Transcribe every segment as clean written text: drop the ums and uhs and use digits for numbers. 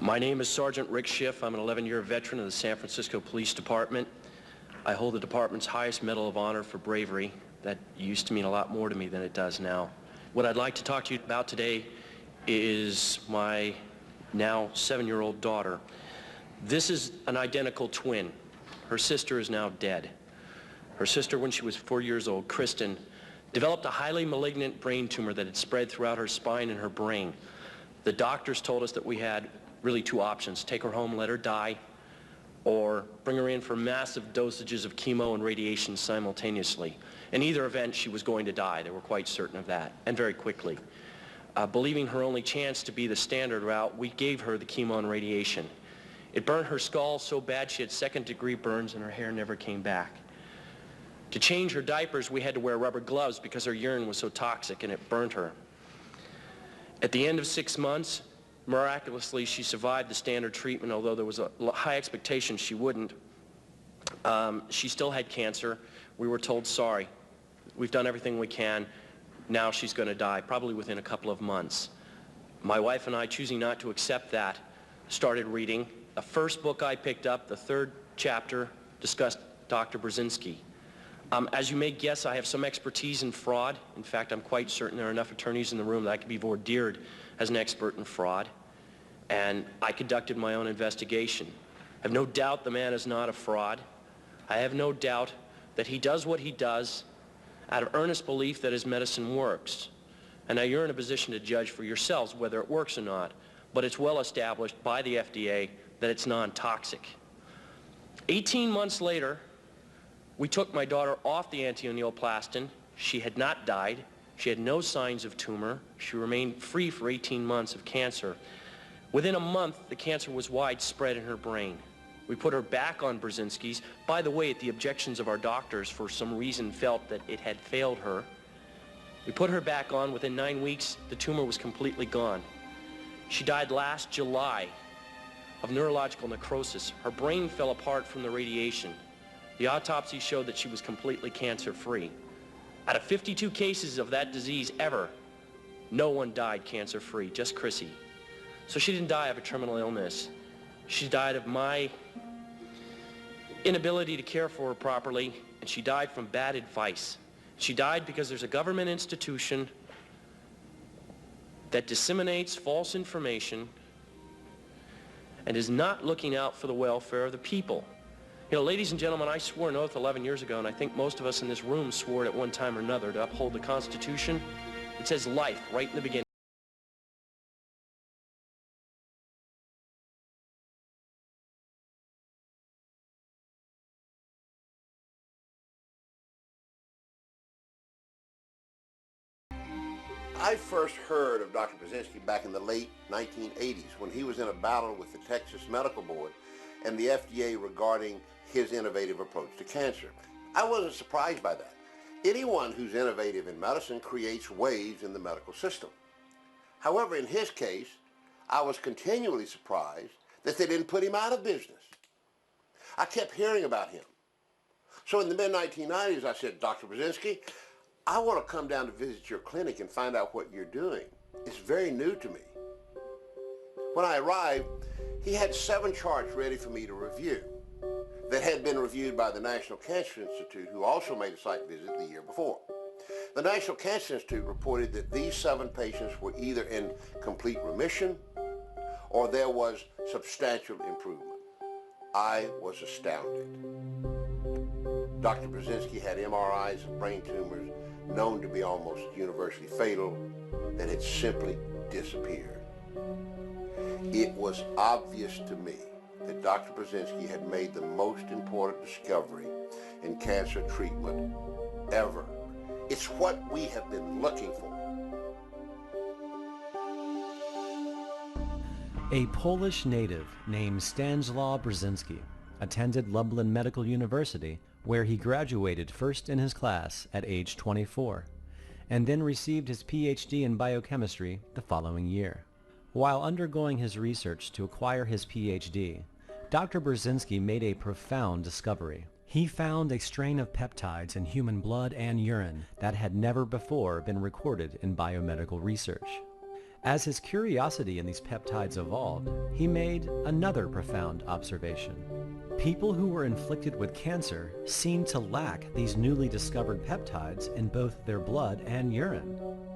My name is Sergeant Rick Schiff. I'm an 11-year veteran of the San Francisco Police Department. I hold the department's highest Medal of Honor for bravery. That used to mean a lot more to me than it does now. What I'd like to talk to you about today is my now 7-year-old daughter. This is an identical twin. Her sister is now dead. Her sister, when she was 4 years old, Kristen, developed a highly malignant brain tumor that had spread throughout her spine and her brain. The doctors told us that we had really two options: take her home, let her die, or bring her in for massive dosages of chemo and radiation simultaneously. In either event, she was going to die. They were quite certain of that, and very quickly. Believing her only chance to be the standard route, we gave her the chemo and radiation. It burned her skull so bad she had second-degree burns and her hair never came back. To change her diapers, we had to wear rubber gloves because her urine was so toxic and it burned her. At the end of 6 months, miraculously, she survived the standard treatment, although there was a high expectation she wouldn't. She still had cancer. We were told, sorry, we've done everything we can. Now she's going to die, probably within a couple of months. My wife and I, choosing not to accept that, started reading. The first book I picked up, the third chapter, discussed Dr. Brzezinski. As you may guess, I have some expertise in fraud. In fact, I'm quite certain there are enough attorneys in the room that I could be vordeered as an expert in fraud. And I conducted my own investigation. I have no doubt the man is not a fraud. I have no doubt that he does what he does out of earnest belief that his medicine works. And now you're in a position to judge for yourselves whether it works or not, but it's well established by the FDA that it's non-toxic. 18 months later, we took my daughter off the anti-neoplastin. She had not died. She had no signs of tumor. She remained free for 18 months of cancer. Within a month, the cancer was widespread in her brain. We put her back on Brzezinski's. By the way, at the objections of our doctors, for some reason felt that it had failed her. We put her back on. Within 9 weeks, the tumor was completely gone. She died last July of neurological necrosis. Her brain fell apart from the radiation. The autopsy showed that she was completely cancer-free. Out of 52 cases of that disease ever, no one died cancer-free, just Chrissy. So she didn't die of a terminal illness. She died of my inability to care for her properly, and she died from bad advice. She died because there's a government institution that disseminates false information and is not looking out for the welfare of the people. You know, ladies and gentlemen, I swore an oath 11 years ago, and I think most of us in this room swore it at one time or another, to uphold the Constitution. It says life right in the beginning. I first heard of Dr. Brzezinski back in the late 1980s when he was in a battle with the Texas Medical Board and the FDA regarding his innovative approach to cancer. I wasn't surprised by that. Anyone who's innovative in medicine creates waves in the medical system. However, in his case, I was continually surprised that they didn't put him out of business. I kept hearing about him. So in the mid-1990s, I said, Dr. Brzezinski, I want to come down to visit your clinic and find out what you're doing. It's very new to me. When I arrived, he had 7 charts ready for me to review that had been reviewed by the National Cancer Institute, who also made a site visit the year before. The National Cancer Institute reported that these 7 patients were either in complete remission or there was substantial improvement. I was astounded. Dr. Brzezinski had MRIs of brain tumors known to be almost universally fatal that had simply disappeared. It was obvious to me that Dr. Brzezinski had made the most important discovery in cancer treatment ever. It's what we have been looking for. A Polish native named Stanislaw Brzezinski attended Lublin Medical University, where he graduated first in his class at age 24, and then received his PhD in biochemistry the following year. While undergoing his research to acquire his PhD, Dr. Brzezinski made a profound discovery. He found a strain of peptides in human blood and urine that had never before been recorded in biomedical research. As his curiosity in these peptides evolved, he made another profound observation. People who were inflicted with cancer seemed to lack these newly discovered peptides in both their blood and urine,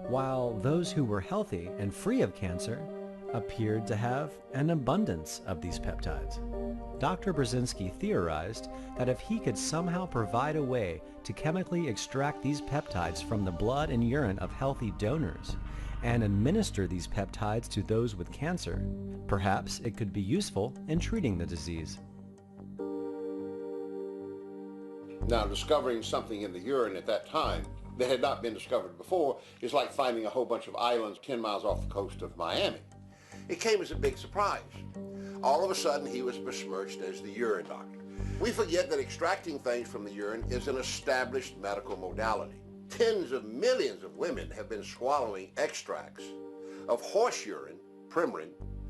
while those who were healthy and free of cancer appeared to have an abundance of these peptides. Dr. Brzezinski theorized that if he could somehow provide a way to chemically extract these peptides from the blood and urine of healthy donors and administer these peptides to those with cancer, perhaps it could be useful in treating the disease. Now, discovering something in the urine at that time that had not been discovered before is like finding a whole bunch of islands 10 miles off the coast of Miami. It came as a big surprise. All of a sudden, he was besmirched as the urine doctor. We forget that extracting things from the urine is an established medical modality. Tens of millions of women have been swallowing extracts of horse urine, Premarin,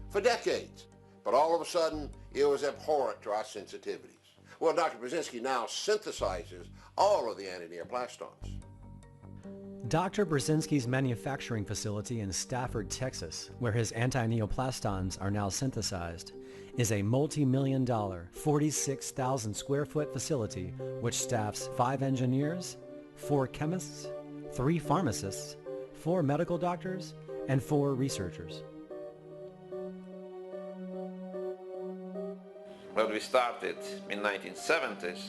for decades. But all of a sudden, it was abhorrent to our sensitivities. Well, Dr. Brzezinski now synthesizes all of the antineoplastons. Dr. Brzezinski's manufacturing facility in Stafford, Texas, where his antineoplastons are now synthesized, is a multi-million-dollar, 46,000 square foot facility which staffs 5 engineers, 4 chemists, 3 pharmacists, 4 medical doctors, and 4 researchers. What we started in 1970s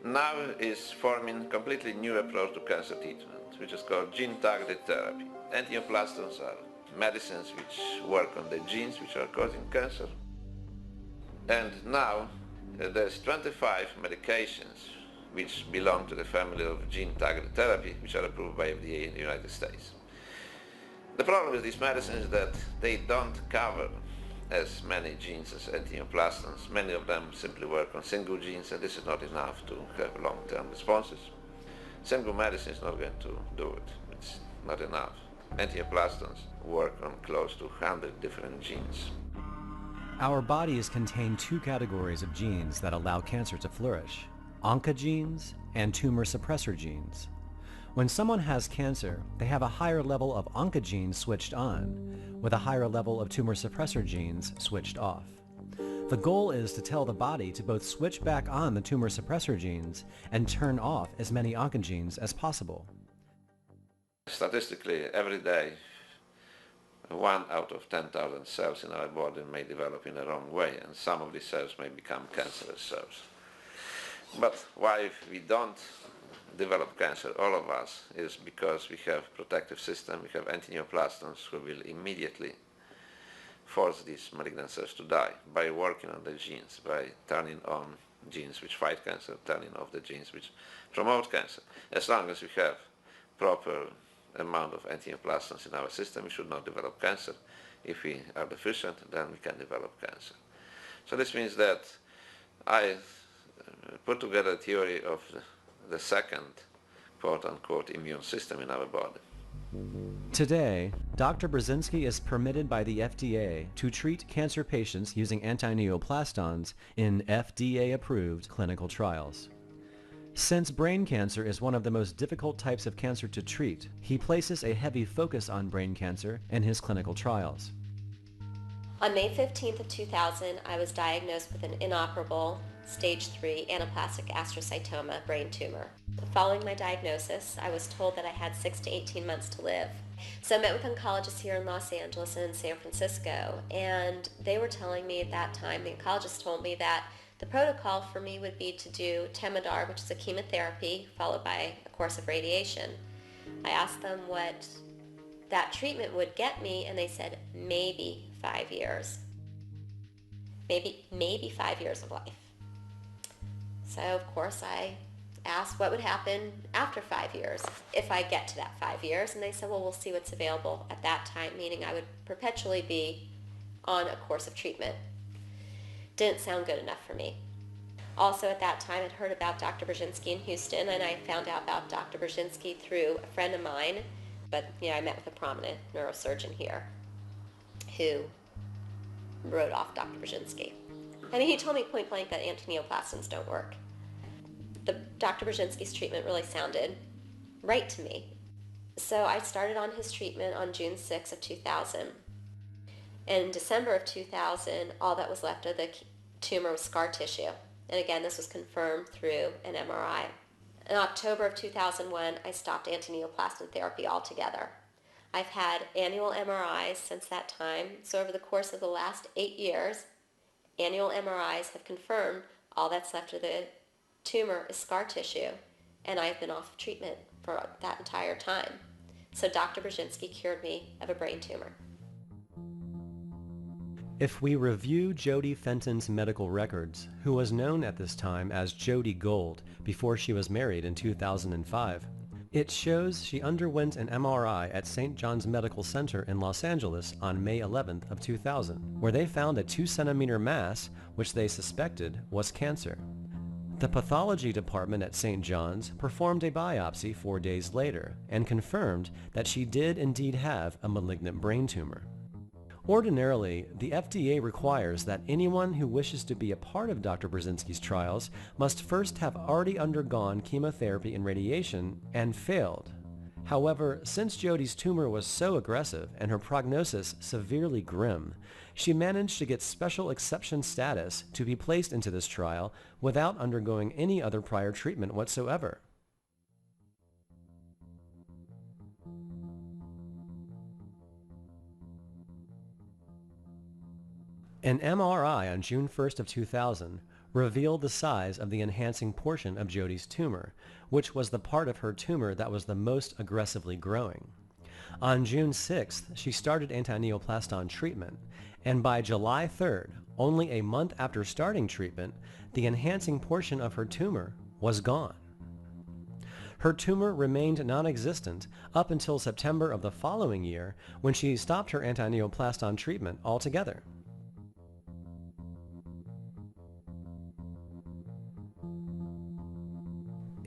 now is forming a completely new approach to cancer treatment, which is called gene-targeted therapy. Antineoplastons are medicines which work on the genes which are causing cancer. And now there's 25 medications which belong to the family of gene-targeted therapy, which are approved by FDA in the United States. The problem with these medicines is that they don't cover as many genes as antineoplastons. Many of them simply work on single genes, and this is not enough to have long-term responses. Single medicine is not going to do it. It's not enough. Antineoplastons work on close to 100 different genes. Our bodies contain 2 categories of genes that allow cancer to flourish: oncogenes and tumor suppressor genes. When someone has cancer, they have a higher level of oncogenes switched on, with a higher level of tumor suppressor genes switched off. The goal is to tell the body to both switch back on the tumor suppressor genes and turn off as many oncogenes as possible. Statistically, every day, 1 out of 10,000 cells in our body may develop in the wrong way, and some of these cells may become cancerous cells. But why we don't develop cancer, all of us, is because we have protective system, we have antineoplastons who will immediately force these malignant cells to die by working on the genes, by turning on genes which fight cancer, turning off the genes which promote cancer. As long as we have proper amount of antineoplastons in our system, we should not develop cancer. If we are deficient, then we can develop cancer. So this means that I put together a theory of the second quote-unquote immune system in our body. Today, Dr. Brzezinski is permitted by the FDA to treat cancer patients using antineoplastons in FDA-approved clinical trials. Since brain cancer is one of the most difficult types of cancer to treat, he places a heavy focus on brain cancer in his clinical trials. On May 15th of 2000, I was diagnosed with an inoperable stage 3 anaplastic astrocytoma brain tumor. Following my diagnosis, I was told that I had 6 to 18 months to live. So I met with oncologists here in Los Angeles and in San Francisco, and they were telling me at that time, the oncologist told me that the protocol for me would be to do Temodar, which is a chemotherapy, followed by a course of radiation. I asked them what that treatment would get me, and they said maybe 5 years. Maybe 5 years of life. So of course I asked what would happen after 5 years if I get to that 5 years, and they said, well, we'll see what's available at that time, meaning I would perpetually be on a course of treatment. Didn't sound good enough for me. Also at that time I'd heard about Dr. Brzezinski in Houston, and I found out about Dr. Brzezinski through a friend of mine, but I met with a prominent neurosurgeon here who wrote off Dr. Brzezinski. I mean, he told me point blank that antineoplastons don't work. Dr. Brzezinski's treatment really sounded right to me. So I started on his treatment on June 6th of 2000. In December of 2000, all that was left of the tumor was scar tissue. And again, this was confirmed through an MRI. In October of 2001, I stopped antineoplastin therapy altogether. I've had annual MRIs since that time, so over the course of the last 8 years, annual MRIs have confirmed all that's left of the tumor is scar tissue, and I've been off of treatment for that entire time. So Dr. Brzezinski cured me of a brain tumor. If we review Jody Fenton's medical records, who was known at this time as Jody Gold before she was married in 2005, it shows she underwent an MRI at St. John's Medical Center in Los Angeles on May 11th of 2000, where they found a 2-centimeter mass which they suspected was cancer. The pathology department at St. John's performed a biopsy 4 days later and confirmed that she did indeed have a malignant brain tumor. Ordinarily, the FDA requires that anyone who wishes to be a part of Dr. Brzezinski's trials must first have already undergone chemotherapy and radiation and failed. However, since Jody's tumor was so aggressive and her prognosis severely grim, she managed to get special exception status to be placed into this trial without undergoing any other prior treatment whatsoever. An MRI on June 1st of 2000 revealed the size of the enhancing portion of Jody's tumor, which was the part of her tumor that was the most aggressively growing. On June 6th, she started antineoplastin treatment, and by July 3rd, only a month after starting treatment, the enhancing portion of her tumor was gone. Her tumor remained non-existent up until September of the following year, when she stopped her antineoplastin treatment altogether.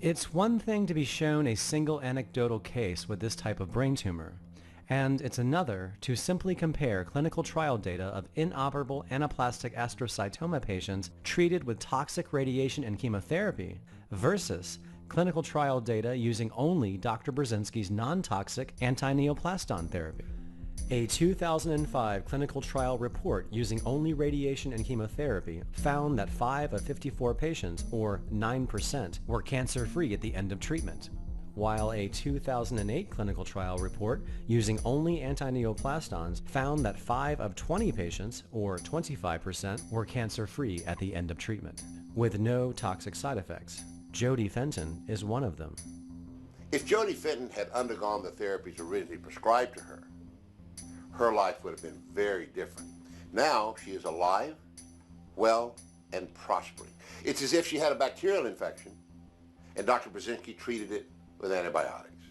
It's one thing to be shown a single anecdotal case with this type of brain tumor, and it's another to simply compare clinical trial data of inoperable anaplastic astrocytoma patients treated with toxic radiation and chemotherapy versus clinical trial data using only Dr. Brzezinski's non-toxic antineoplastin therapy. A 2005 clinical trial report using only radiation and chemotherapy found that 5 of 54 patients, or 9%, were cancer-free at the end of treatment, while a 2008 clinical trial report using only antineoplastons found that 5 of 20 patients, or 25%, were cancer-free at the end of treatment, with no toxic side effects. Jody Fenton is one of them. If Jody Fenton had undergone the therapies originally prescribed to her, her life would have been very different. Now she is alive, well, and prospering. It's as if she had a bacterial infection and Dr. Brzezinski treated it with antibiotics.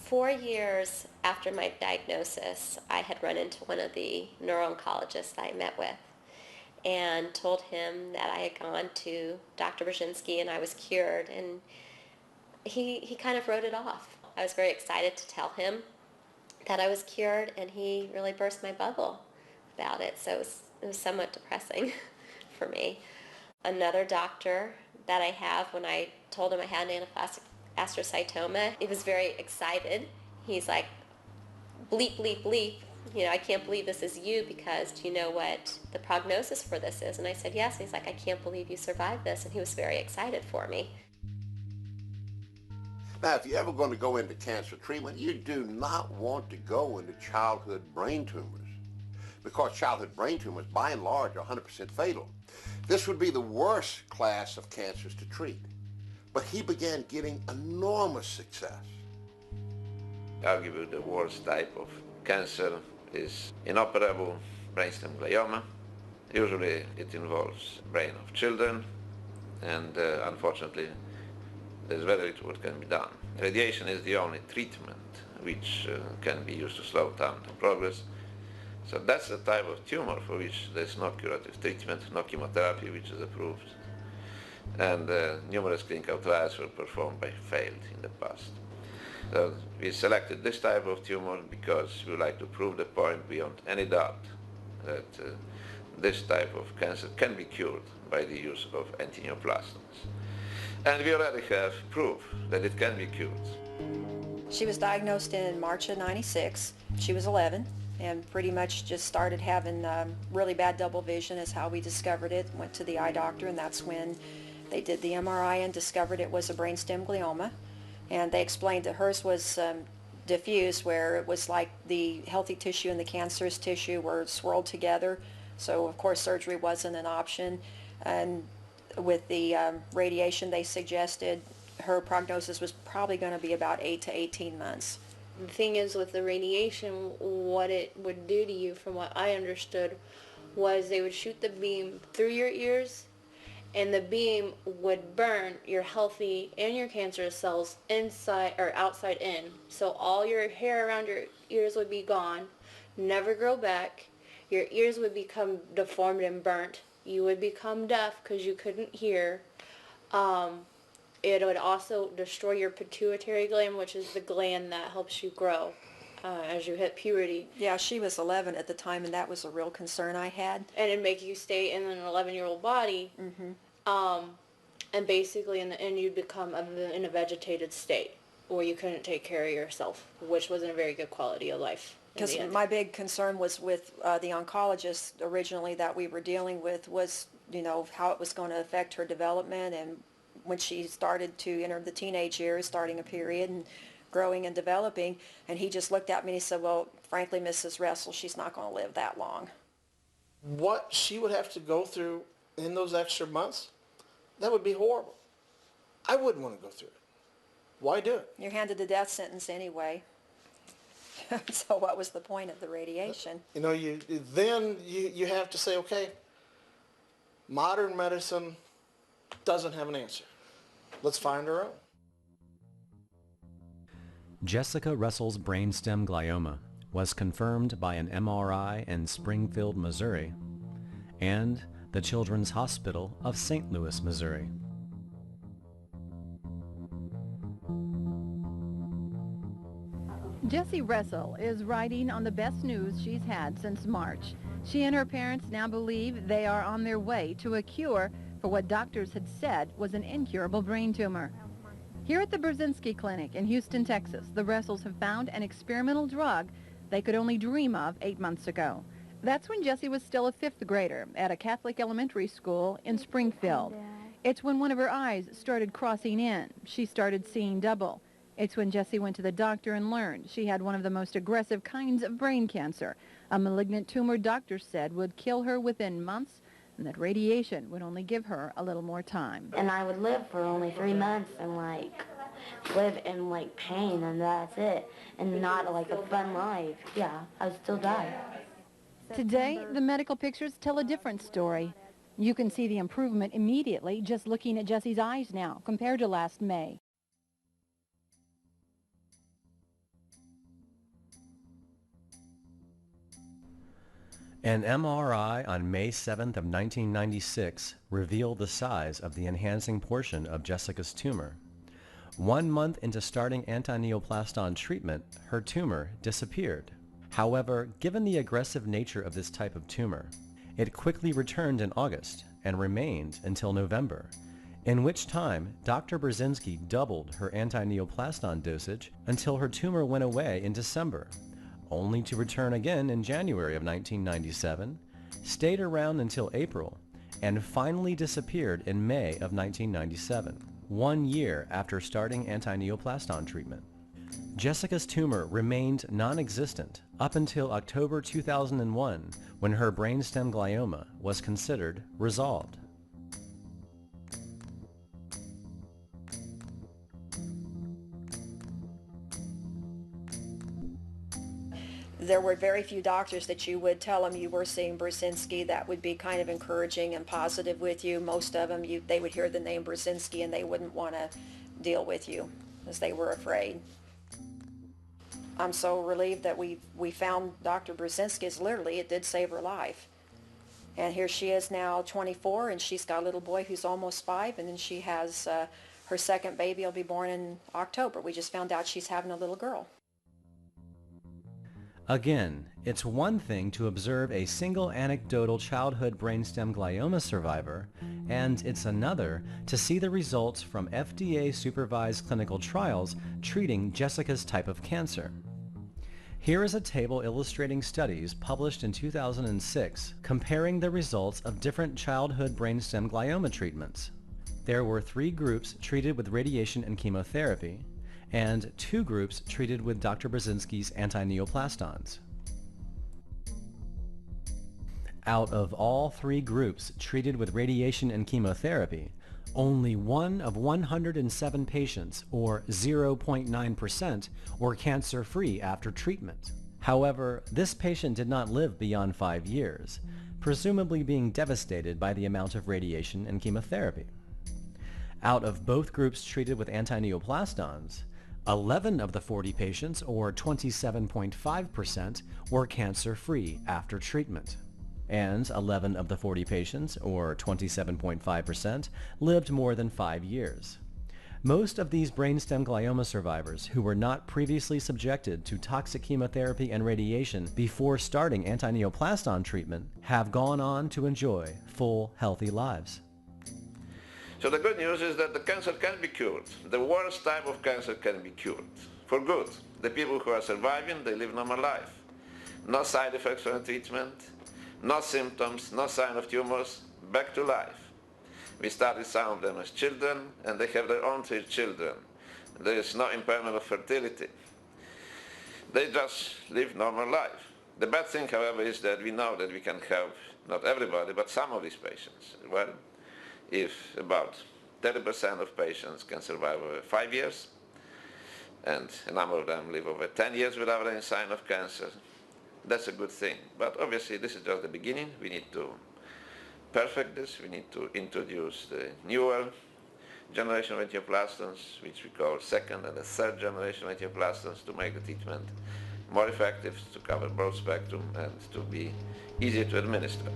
4 years after my diagnosis, I had run into one of the neuro-oncologists that I met with and told him that I had gone to Dr. Brzezinski and I was cured, and he kind of wrote it off. I was very excited to tell him that I was cured, and he really burst my bubble about it, so it was somewhat depressing for me. Another doctor that I have, when I told him I had an anaplastic astrocytoma, he was very excited. He's like, bleep, bleep, bleep, I can't believe this is you, because do you know what the prognosis for this is? And I said, yes. And he's like, I can't believe you survived this, and he was very excited for me. Now, if you're ever going to go into cancer treatment, you do not want to go into childhood brain tumors, because childhood brain tumors, by and large, are 100% fatal. This would be the worst class of cancers to treat. But he began getting enormous success. Arguably the worst type of cancer is inoperable brainstem glioma. Usually it involves brain of children, and unfortunately there's very little what can be done. Radiation is the only treatment which can be used to slow down the progress. So that's the type of tumor for which there's no curative treatment, no chemotherapy which is approved, and numerous clinical trials were performed but failed in the past. So we selected this type of tumor because we would like to prove the point beyond any doubt that this type of cancer can be cured by the use of antineoplastons. And we already have proof that it can be cured. She was diagnosed in March of '96. She was 11. and pretty much just started having really bad double vision is how we discovered it. Went to the eye doctor, and that's when they did the MRI and discovered it was a brainstem glioma. And they explained that hers was diffuse, where it was like the healthy tissue and the cancerous tissue were swirled together. So of course surgery wasn't an option. And with the radiation they suggested, her prognosis was probably going to be about 8 to 18 months. The thing is, with the radiation, what it would do to you, from what I understood, was they would shoot the beam through your ears, and the beam would burn your healthy and your cancerous cells inside or outside in. So all your hair around your ears would be gone, never grow back. Your ears would become deformed and burnt. You would become deaf because you couldn't hear. It would also destroy your pituitary gland, which is the gland that helps you grow as you hit puberty. Yeah, she was 11 at the time, and that was a real concern I had. And it'd make you stay in an 11-year-old body. And basically in the end you'd become in a vegetated state where you couldn't take care of yourself, which wasn't a very good quality of life. Because my big concern was with the oncologist originally that we were dealing with was, you know, how it was going to affect her development, and when she started to enter the teenage years, starting a period and growing and developing, and he just looked at me and he said, well, frankly, Mrs. Russell, she's not going to live that long. What she would have to go through in those extra months, that would be horrible. I wouldn't want to go through it. Why do it? You're handed a death sentence anyway. So what was the point of the radiation? You know, you have to say, okay, modern medicine doesn't have an answer. Let's find our own. Jessica Russell's brainstem glioma was confirmed by an MRI in Springfield, Missouri, and the Children's Hospital of St. Louis, Missouri. Jessie Russell is riding on the best news she's had since March. She and her parents now believe they are on their way to a cure for what doctors had said was an incurable brain tumor. Here at the Brzezinski Clinic in Houston, Texas, the Russells have found an experimental drug they could only dream of 8 months ago. That's when Jessie was still a fifth grader at a Catholic elementary school in Springfield. It's when one of her eyes started crossing in. She started seeing double. It's when Jessie went to the doctor and learned she had one of the most aggressive kinds of brain cancer, a malignant tumor doctors said would kill her within months, and that radiation would only give her a little more time. And I would live for only 3 months and live in pain, and that's it, and not a fun life. Yeah, I would still die. Today, the medical pictures tell a different story. You can see the improvement immediately just looking at Jessie's eyes now compared to last May. An MRI on May 7th of 1996 revealed the size of the enhancing portion of Jessica's tumor. 1 month into starting anti-neoplaston treatment, her tumor disappeared. However, given the aggressive nature of this type of tumor, it quickly returned in August and remained until November, in which time Dr. Brzezinski doubled her anti-neoplaston dosage until her tumor went away in December, only to return again in January of 1997, stayed around until April, and finally disappeared in May of 1997, 1 year after starting anti-neoplaston treatment. Jessica's tumor remained non-existent up until October 2001, when her brainstem glioma was considered resolved. There were very few doctors that you would tell them you were seeing Brzezinski that would be kind of encouraging and positive with you. Most of them, they would hear the name Brzezinski and they wouldn't want to deal with you because they were afraid. I'm so relieved that we found Dr. Brzezinski. Literally, it did save her life. And here she is now 24, and she's got a little boy who's almost 5, and then she has her second baby will be born in October. We just found out she's having a little girl. Again, it's one thing to observe a single anecdotal childhood brainstem glioma survivor, and it's another to see the results from FDA-supervised clinical trials treating Jessica's type of cancer. Here is a table illustrating studies published in 2006 comparing the results of different childhood brainstem glioma treatments. There were 3 groups treated with radiation and chemotherapy, and 2 groups treated with Dr. Brzezinski's anti-neoplastons. Out of all 3 groups treated with radiation and chemotherapy, only 1 of 107 patients, or 0.9%, were cancer-free after treatment. However, this patient did not live beyond 5 years, presumably being devastated by the amount of radiation and chemotherapy. Out of both groups treated with anti-neoplastons, 11 of the 40 patients, or 27.5%, were cancer-free after treatment, and 11 of the 40 patients, or 27.5%, lived more than 5 years. Most of these brainstem glioma survivors who were not previously subjected to toxic chemotherapy and radiation before starting anti-neoplaston treatment have gone on to enjoy full, healthy lives. So the good news is that the cancer can be cured. The worst type of cancer can be cured, for good. The people who are surviving, they live normal life. No side effects from the treatment, no symptoms, no sign of tumors, back to life. We started some of them as children, and they have their own 3 children. There is no impairment of fertility. They just live normal life. The bad thing, however, is that we know that we can help not everybody, but some of these patients. Well, if about 30% of patients can survive over 5 years, and a number of them live over 10 years without any sign of cancer, that's a good thing. But obviously this is just the beginning. We need to perfect this. We need to introduce the newer generation of angioplastons, which we call 2nd and the 3rd generation angioplastons, to make the treatment more effective, to cover broad spectrum, and to be easier to administer.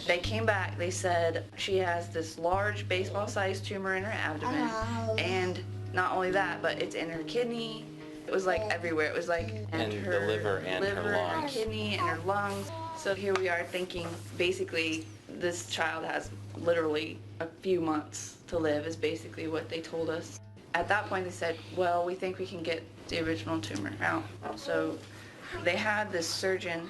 They came back, they said she has this large baseball-sized tumor in her abdomen, and not only that, but it's in her kidney. It was like everywhere. It was like and her the liver and her lungs. Her kidney and her lungs. So here we are thinking basically this child has literally a few months to live is basically what they told us. At that point they said, well, we think we can get the original tumor out. So they had this surgeon.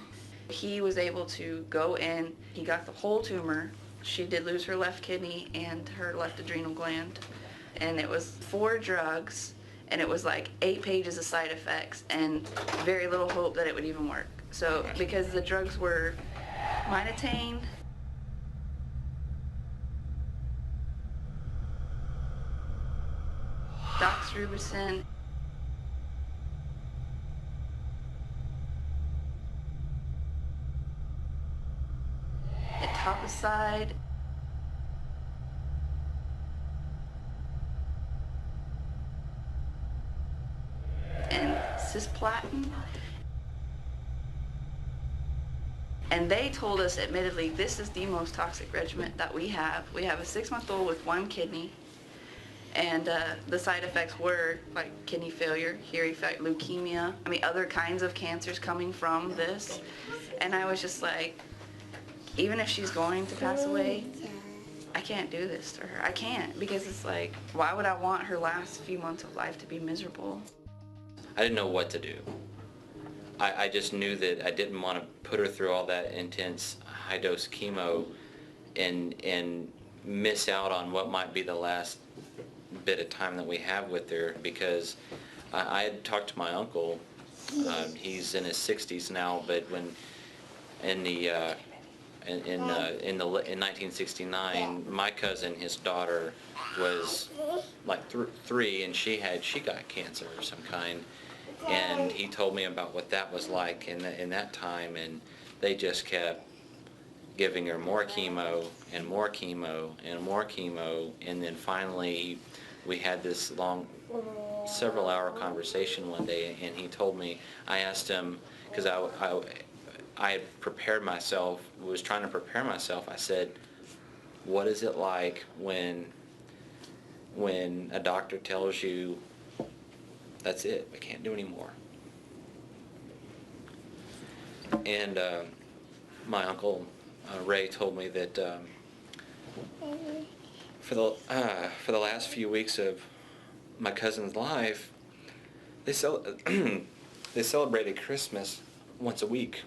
He was able to go in. He got the whole tumor. She did lose her left kidney and her left adrenal gland. And it was 4 drugs. And it was like 8 pages of side effects and very little hope that it would even work. So because the drugs were Minotane, doxorubicin, etoposide, and cisplatin. And they told us, admittedly, this is the most toxic regimen that we have. We have a 6-month-old with 1 kidney, and the side effects were like kidney failure, hearing failure, leukemia, I mean other kinds of cancers coming from this. And I was just like, even if she's going to pass away, I can't do this to her. I can't, because it's like, why would I want her last few months of life to be miserable? I didn't know what to do. I just knew that I didn't want to put her through all that intense high-dose chemo and miss out on what might be the last bit of time that we have with her, because I had talked to my uncle. He's in his 60s now, but when in 1969, my cousin, his daughter, was like 3, and she got cancer of some kind. And he told me about what that was like in that time, and they just kept giving her more chemo and more chemo and more chemo, and then finally we had this long, several-hour conversation one day, and he told me, I asked him, because I had prepared myself, was trying to prepare myself, I said, what is it like when a doctor tells you, that's it, I can't do anymore? And my uncle Ray told me that for the last few weeks of my cousin's life, They they celebrated Christmas once a week.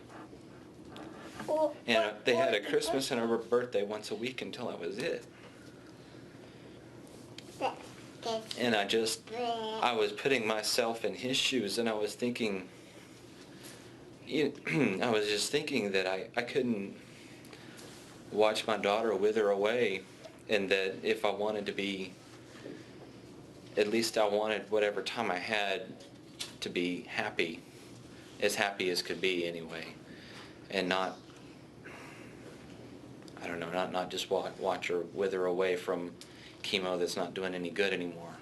And they had a Christmas and a birthday once a week until that was it. And I was putting myself in his shoes, and I was thinking, I was just thinking that I couldn't watch my daughter wither away, and that if I wanted to be, at least I wanted whatever time I had to be happy as could be anyway, and not, I don't know, not just watch her wither away from chemo that's not doing any good anymore.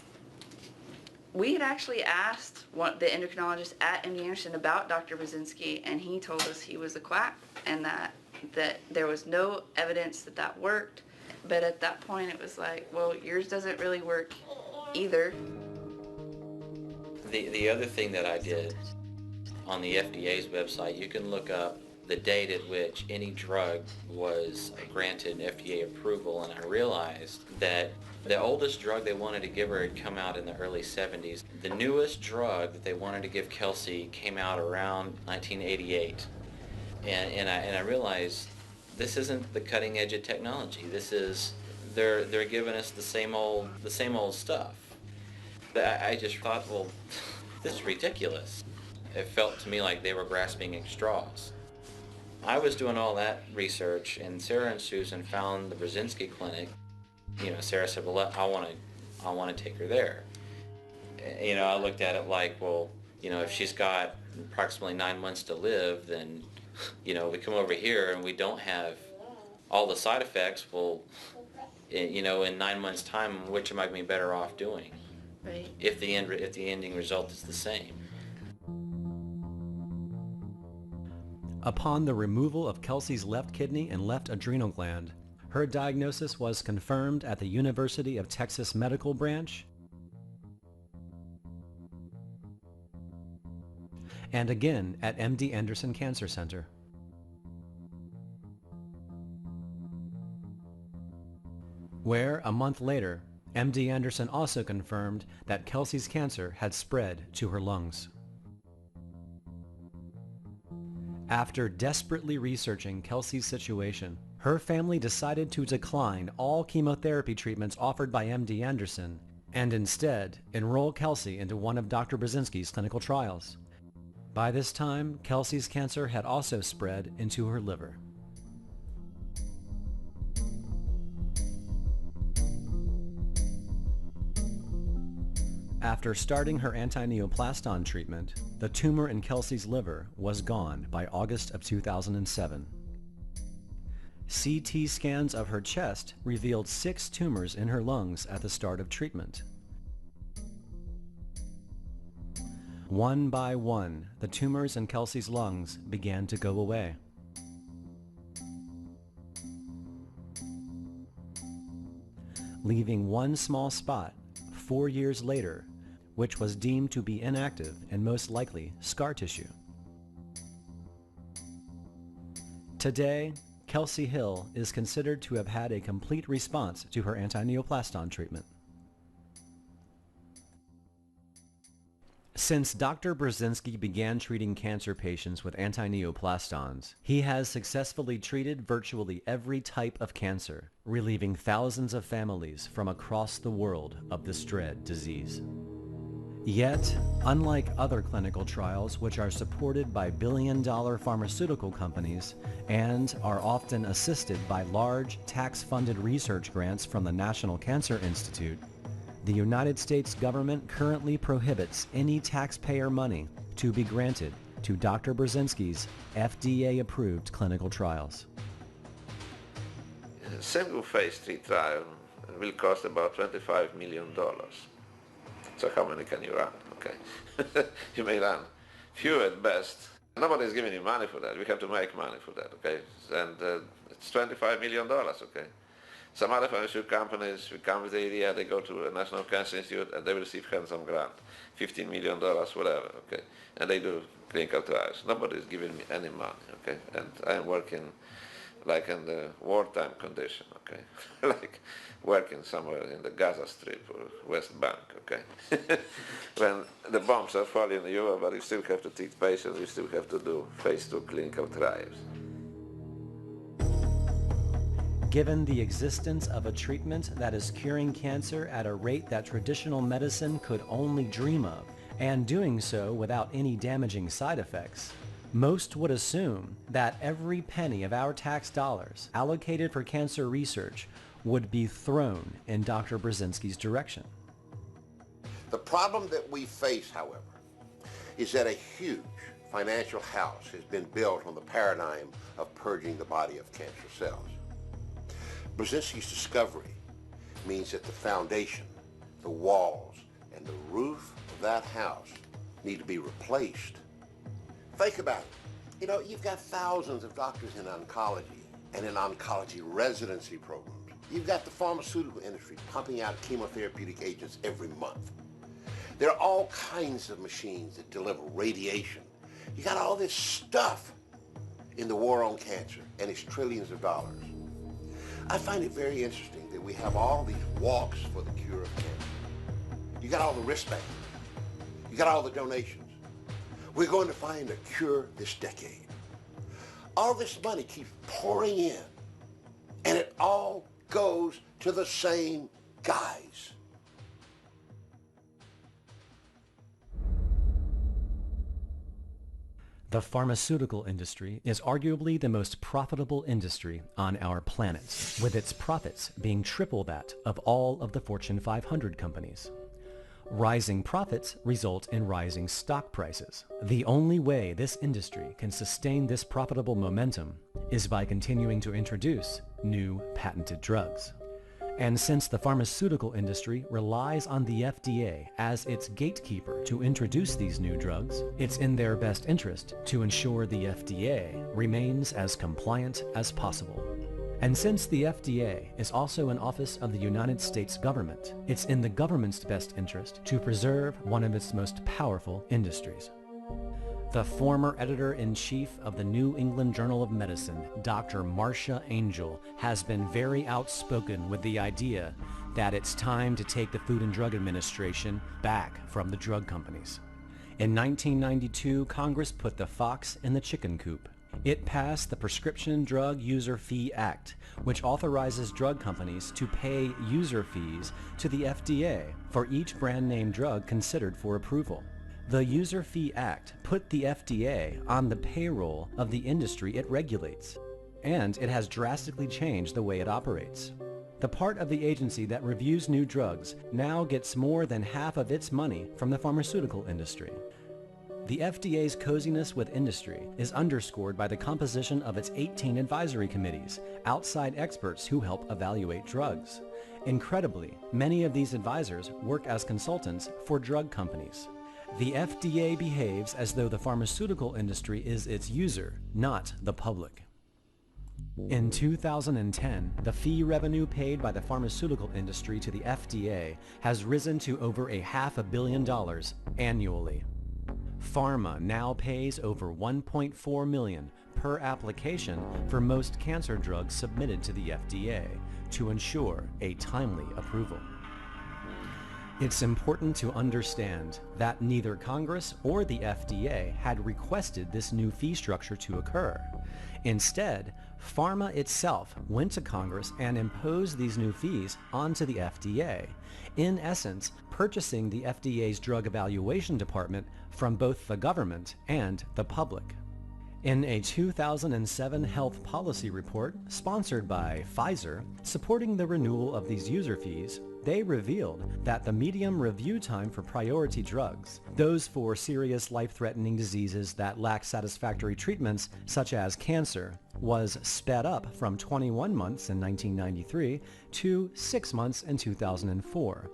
We had actually asked the endocrinologist at MD Anderson about Dr. Brzezinski, and he told us he was a quack and that there was no evidence that worked. But at that point it was like, well, yours doesn't really work either. The other thing that I did on the FDA's website, you can look up the date at which any drug was granted FDA approval, and I realized that the oldest drug they wanted to give her had come out in the early 70s. The newest drug that they wanted to give Kelsey came out around 1988. And I realized this isn't the cutting edge of technology. This is, they're giving us the same old stuff. I just thought, well, this is ridiculous. It felt to me like they were grasping at straws. I was doing all that research, and Sarah and Susan found the Brzezinski clinic. Sarah said, well, I want to take her there. I looked at it like, well, if she's got approximately 9 months to live, then, we come over here and we don't have all the side effects. Well, in 9 months' time, which am I going to be better off doing? Right. If the ending result is the same. Upon the removal of Kelsey's left kidney and left adrenal gland, her diagnosis was confirmed at the University of Texas Medical Branch and again at MD Anderson Cancer Center. Where, a month later, MD Anderson also confirmed that Kelsey's cancer had spread to her lungs. After desperately researching Kelsey's situation, her family decided to decline all chemotherapy treatments offered by MD Anderson and instead enroll Kelsey into one of Dr. Brzezinski's clinical trials. By this time, Kelsey's cancer had also spread into her liver. After starting her anti-neoplaston treatment, the tumor in Kelsey's liver was gone by August of 2007. CT scans of her chest revealed 6 tumors in her lungs at the start of treatment. One by one, the tumors in Kelsey's lungs began to go away. Leaving one small spot 4 years later, which was deemed to be inactive and most likely scar tissue. Today, Kelsey Hill is considered to have had a complete response to her anti-neoplaston treatment. Since Dr. Brzezinski began treating cancer patients with anti-neoplastons, he has successfully treated virtually every type of cancer, relieving thousands of families from across the world of this dread disease. Yet, unlike other clinical trials which are supported by billion-dollar pharmaceutical companies and are often assisted by large tax-funded research grants from the National Cancer Institute, the United States government currently prohibits any taxpayer money to be granted to Dr. Brzezinski's FDA-approved clinical trials. A single phase 3 trial will cost about $25 million. So how many can you run? Okay, you may run few at best. Nobody's giving you money for that. We have to make money for that. Okay, and it's $25 million. Okay. Some other pharmaceutical companies will come with the idea, they go to a National Cancer Institute and they will receive handsome grant, $15 million, whatever, okay? And they do clinical trials. Nobody is giving me any money, okay? And I am working like in the wartime condition, okay? Like working somewhere in the Gaza Strip or West Bank, okay? When the bombs are falling in Europe, but you still have to treat patients, you still have to do phase 2 clinical trials. Given the existence of a treatment that is curing cancer at a rate that traditional medicine could only dream of, and doing so without any damaging side effects, most would assume that every penny of our tax dollars allocated for cancer research would be thrown in Dr. Brzezinski's direction. The problem that we face, however, is that a huge financial house has been built on the paradigm of purging the body of cancer cells. Brzezinski's discovery means that the foundation, the walls, and the roof of that house need to be replaced. Think about it. You know, you've got thousands of doctors in oncology and in oncology residency programs. You've got the pharmaceutical industry pumping out chemotherapeutic agents every month. There are all kinds of machines that deliver radiation. You got all this stuff in the war on cancer, and it's trillions of dollars. I find it very interesting that we have all these walks for the cure of cancer. You got all the wristbands. You got all the donations. We're going to find a cure this decade. All this money keeps pouring in, and it all goes to the same guys. The pharmaceutical industry is arguably the most profitable industry on our planet, with its profits being triple that of all of the Fortune 500 companies. Rising profits result in rising stock prices. The only way this industry can sustain this profitable momentum is by continuing to introduce new patented drugs. And since the pharmaceutical industry relies on the FDA as its gatekeeper to introduce these new drugs, it's in their best interest to ensure the FDA remains as compliant as possible. And since the FDA is also an office of the United States government, it's in the government's best interest to preserve one of its most powerful industries. The former editor-in-chief of the New England Journal of Medicine, Dr. Marcia Angel, has been very outspoken with the idea that it's time to take the Food and Drug Administration back from the drug companies. In 1992, Congress put the fox in the chicken coop. It passed the Prescription Drug User Fee Act, which authorizes drug companies to pay user fees to the FDA for each brand name drug considered for approval. The User Fee Act put the FDA on the payroll of the industry it regulates, and it has drastically changed the way it operates. The part of the agency that reviews new drugs now gets more than half of its money from the pharmaceutical industry. The FDA's coziness with industry is underscored by the composition of its 18 advisory committees, outside experts who help evaluate drugs. Incredibly, many of these advisors work as consultants for drug companies. The FDA behaves as though the pharmaceutical industry is its user, not the public. In 2010, the fee revenue paid by the pharmaceutical industry to the FDA has risen to over $500 million annually. Pharma now pays over $1.4 million per application for most cancer drugs submitted to the FDA to ensure a timely approval. It's important to understand that neither Congress or the FDA had requested this new fee structure to occur. Instead, pharma itself went to Congress and imposed these new fees onto the FDA, in essence, purchasing the FDA's Drug Evaluation Department from both the government and the public. In a 2007 health policy report sponsored by Pfizer supporting the renewal of these user fees, they revealed that the median review time for priority drugs, those for serious life-threatening diseases that lack satisfactory treatments such as cancer, was sped up from 21 months in 1993 to 6 months in 2004.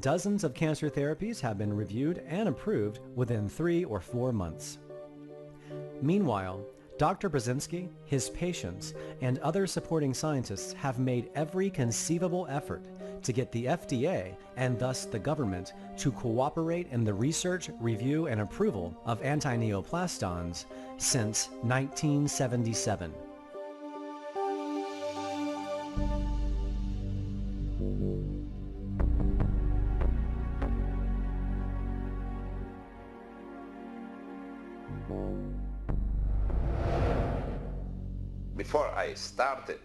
Dozens of cancer therapies have been reviewed and approved within 3 or 4 months. Meanwhile, Dr. Brzezinski, his patients, and other supporting scientists have made every conceivable effort to get the FDA, and thus the government, to cooperate in the research, review, and approval of anti-neoplastons since 1977. Before I started,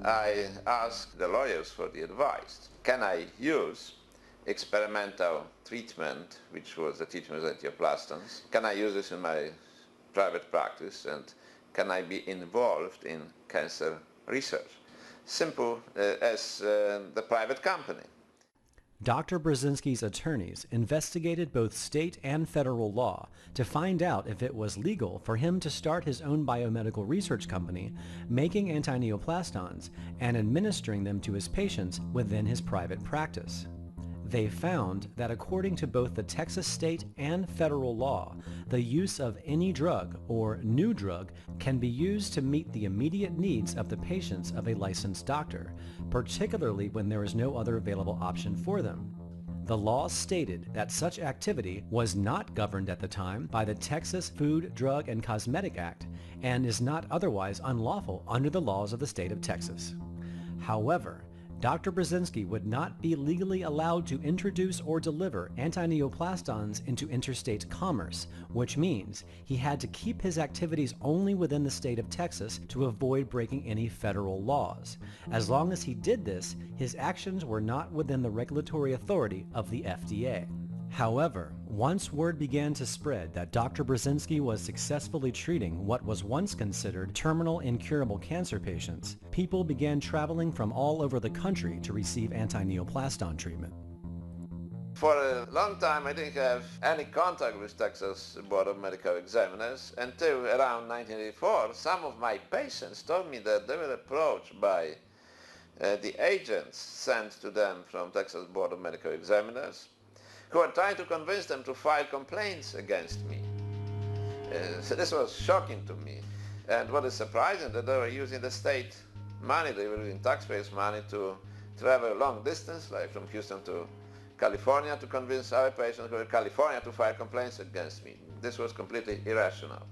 I asked the lawyers for the advice. Can I use experimental treatment, which was the treatment with angioplastons? Can I use this in my private practice, and can I be involved in cancer research? Simple as the private company. Dr. Brzezinski's attorneys investigated both state and federal law to find out if it was legal for him to start his own biomedical research company, making antineoplastons and administering them to his patients within his private practice. They found that according to both the Texas state and federal law, the use of any drug or new drug can be used to meet the immediate needs of the patients of a licensed doctor, particularly when there is no other available option for them. The law stated that such activity was not governed at the time by the Texas Food, Drug, and Cosmetic Act and is not otherwise unlawful under the laws of the state of Texas. However, Dr. Brzezinski would not be legally allowed to introduce or deliver antineoplastons into interstate commerce, which means he had to keep his activities only within the state of Texas to avoid breaking any federal laws. As long as he did this, his actions were not within the regulatory authority of the FDA. However, once word began to spread that Dr. Brzezinski was successfully treating what was once considered terminal incurable cancer patients, people began traveling from all over the country to receive antineoplaston treatment. For a long time I didn't have any contact with Texas Board of Medical Examiners until around 1984. Some of my patients told me that they were approached by the agents sent to them from Texas Board of Medical Examiners, who were trying to convince them to file complaints against me. So this was shocking to me. And what is surprising, that they were using the state money, they were using taxpayers' money to travel long distance, like from Houston to California, to convince our patients who were in California to file complaints against me. This was completely irrational.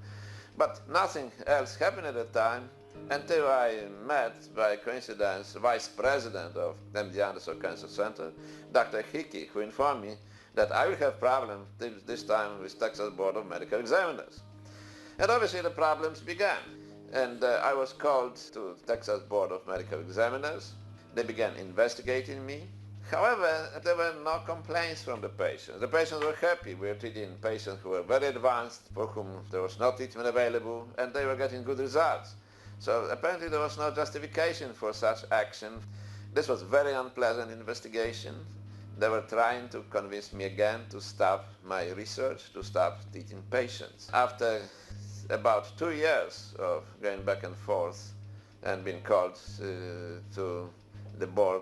But nothing else happened at the time until I met, by coincidence, the vice president of MD Anderson Cancer Center, Dr. Hickey, who informed me that I will have problems this time with Texas Board of Medical Examiners. And obviously the problems began. And I was called to Texas Board of Medical Examiners. They began investigating me. However, there were no complaints from the patients. The patients were happy. We were treating patients who were very advanced, for whom there was no treatment available, and they were getting good results. So apparently there was no justification for such action. This was a very unpleasant investigation. They were trying to convince me again to stop my research, to stop treating patients. After about 2 years of going back and forth and being called to the board,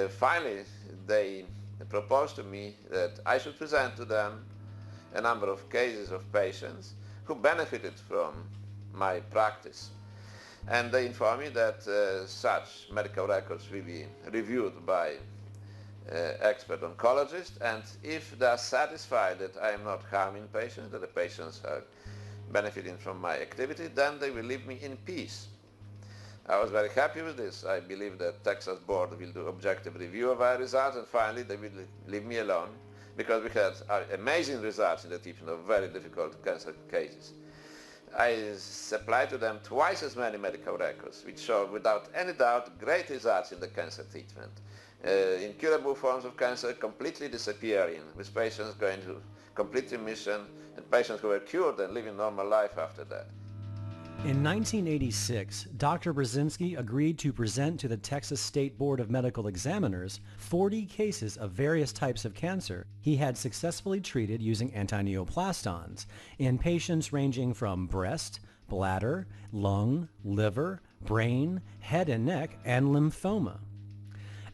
finally they proposed to me that I should present to them a number of cases of patients who benefited from my practice. And they informed me that such medical records will be reviewed by expert oncologist, and if they are satisfied that I am not harming patients, that the patients are benefiting from my activity, then they will leave me in peace. I was very happy with this. I believe that Texas Board will do objective review of our results, and finally they will leave me alone, because we had amazing results in the treatment of very difficult cancer cases. I supplied to them twice as many medical records, which show without any doubt great results in the cancer treatment. Incurable forms of cancer completely disappearing, with patients going to complete remission, and patients who were cured and living normal life after that. In 1986, Dr. Brzezinski agreed to present to the Texas State Board of Medical Examiners 40 cases of various types of cancer he had successfully treated using antineoplastons in patients ranging from breast, bladder, lung, liver, brain, head and neck, and lymphoma.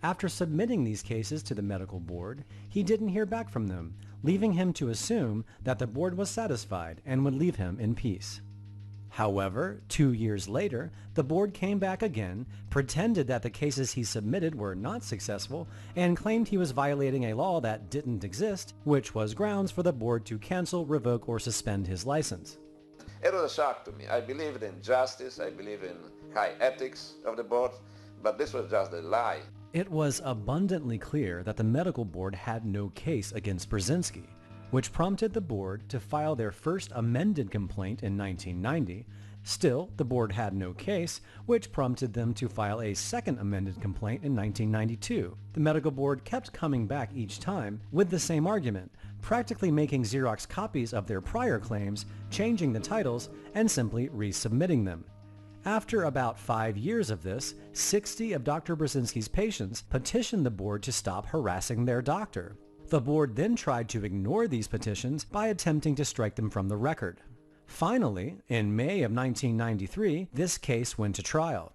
After submitting these cases to the medical board, he didn't hear back from them, leaving him to assume that the board was satisfied and would leave him in peace. However, 2 years later, the board came back again, pretended that the cases he submitted were not successful, and claimed he was violating a law that didn't exist, which was grounds for the board to cancel, revoke, or suspend his license. It was a shock to me. I believed in justice, I believe in high ethics of the board, but this was just a lie. It was abundantly clear that the medical board had no case against Brzezinski, which prompted the board to file their first amended complaint in 1990. Still, the board had no case, which prompted them to file a second amended complaint in 1992. The medical board kept coming back each time with the same argument, practically making Xerox copies of their prior claims, changing the titles, and simply resubmitting them. After about 5 years of this, 60 of Dr. Brzezinski's patients petitioned the board to stop harassing their doctor. The board then tried to ignore these petitions by attempting to strike them from the record. Finally, in May of 1993, this case went to trial.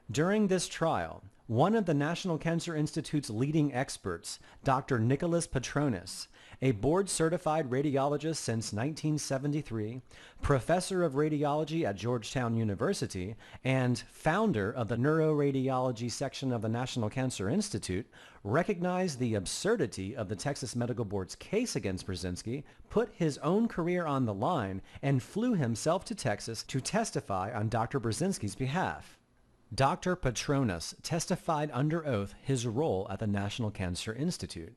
During this trial, one of the National Cancer Institute's leading experts, Dr. Nicholas Petronis, a board-certified radiologist since 1973, professor of radiology at Georgetown University, and founder of the neuroradiology section of the National Cancer Institute, recognized the absurdity of the Texas Medical Board's case against Brzezinski, put his own career on the line, and flew himself to Texas to testify on Dr. Brzezinski's behalf. Dr. Petronis testified under oath his role at the National Cancer Institute.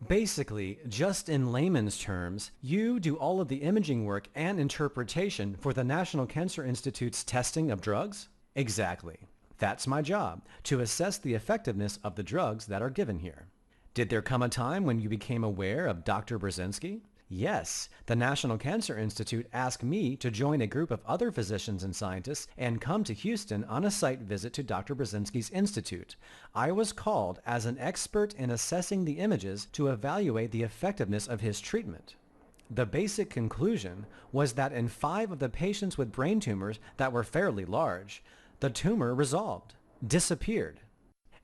Basically, just in layman's terms, you do all of the imaging work and interpretation for the National Cancer Institute's testing of drugs? Exactly. That's my job, to assess the effectiveness of the drugs that are given here. Did there come a time when you became aware of Dr. Brzezinski? Yes, the National Cancer Institute asked me to join a group of other physicians and scientists and come to Houston on a site visit to Dr. Brzezinski's institute. I was called as an expert in assessing the images to evaluate the effectiveness of his treatment. The basic conclusion was that in 5 of the patients with brain tumors that were fairly large, the tumor resolved, disappeared.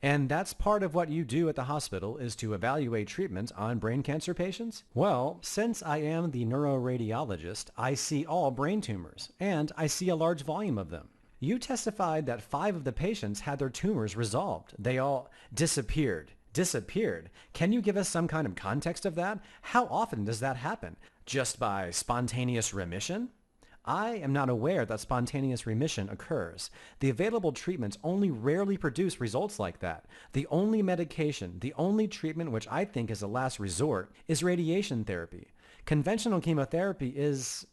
And that's part of what you do at the hospital, is to evaluate treatments on brain cancer patients? Well, since I am the neuroradiologist, I see all brain tumors, and I see a large volume of them. You testified that 5 of the patients had their tumors resolved. They all disappeared. Disappeared. Can you give us some kind of context of that? How often does that happen? Just by spontaneous remission? I am not aware that spontaneous remission occurs. The available treatments only rarely produce results like that. The only medication, the only treatment which I think is a last resort, is radiation therapy. Conventional chemotherapy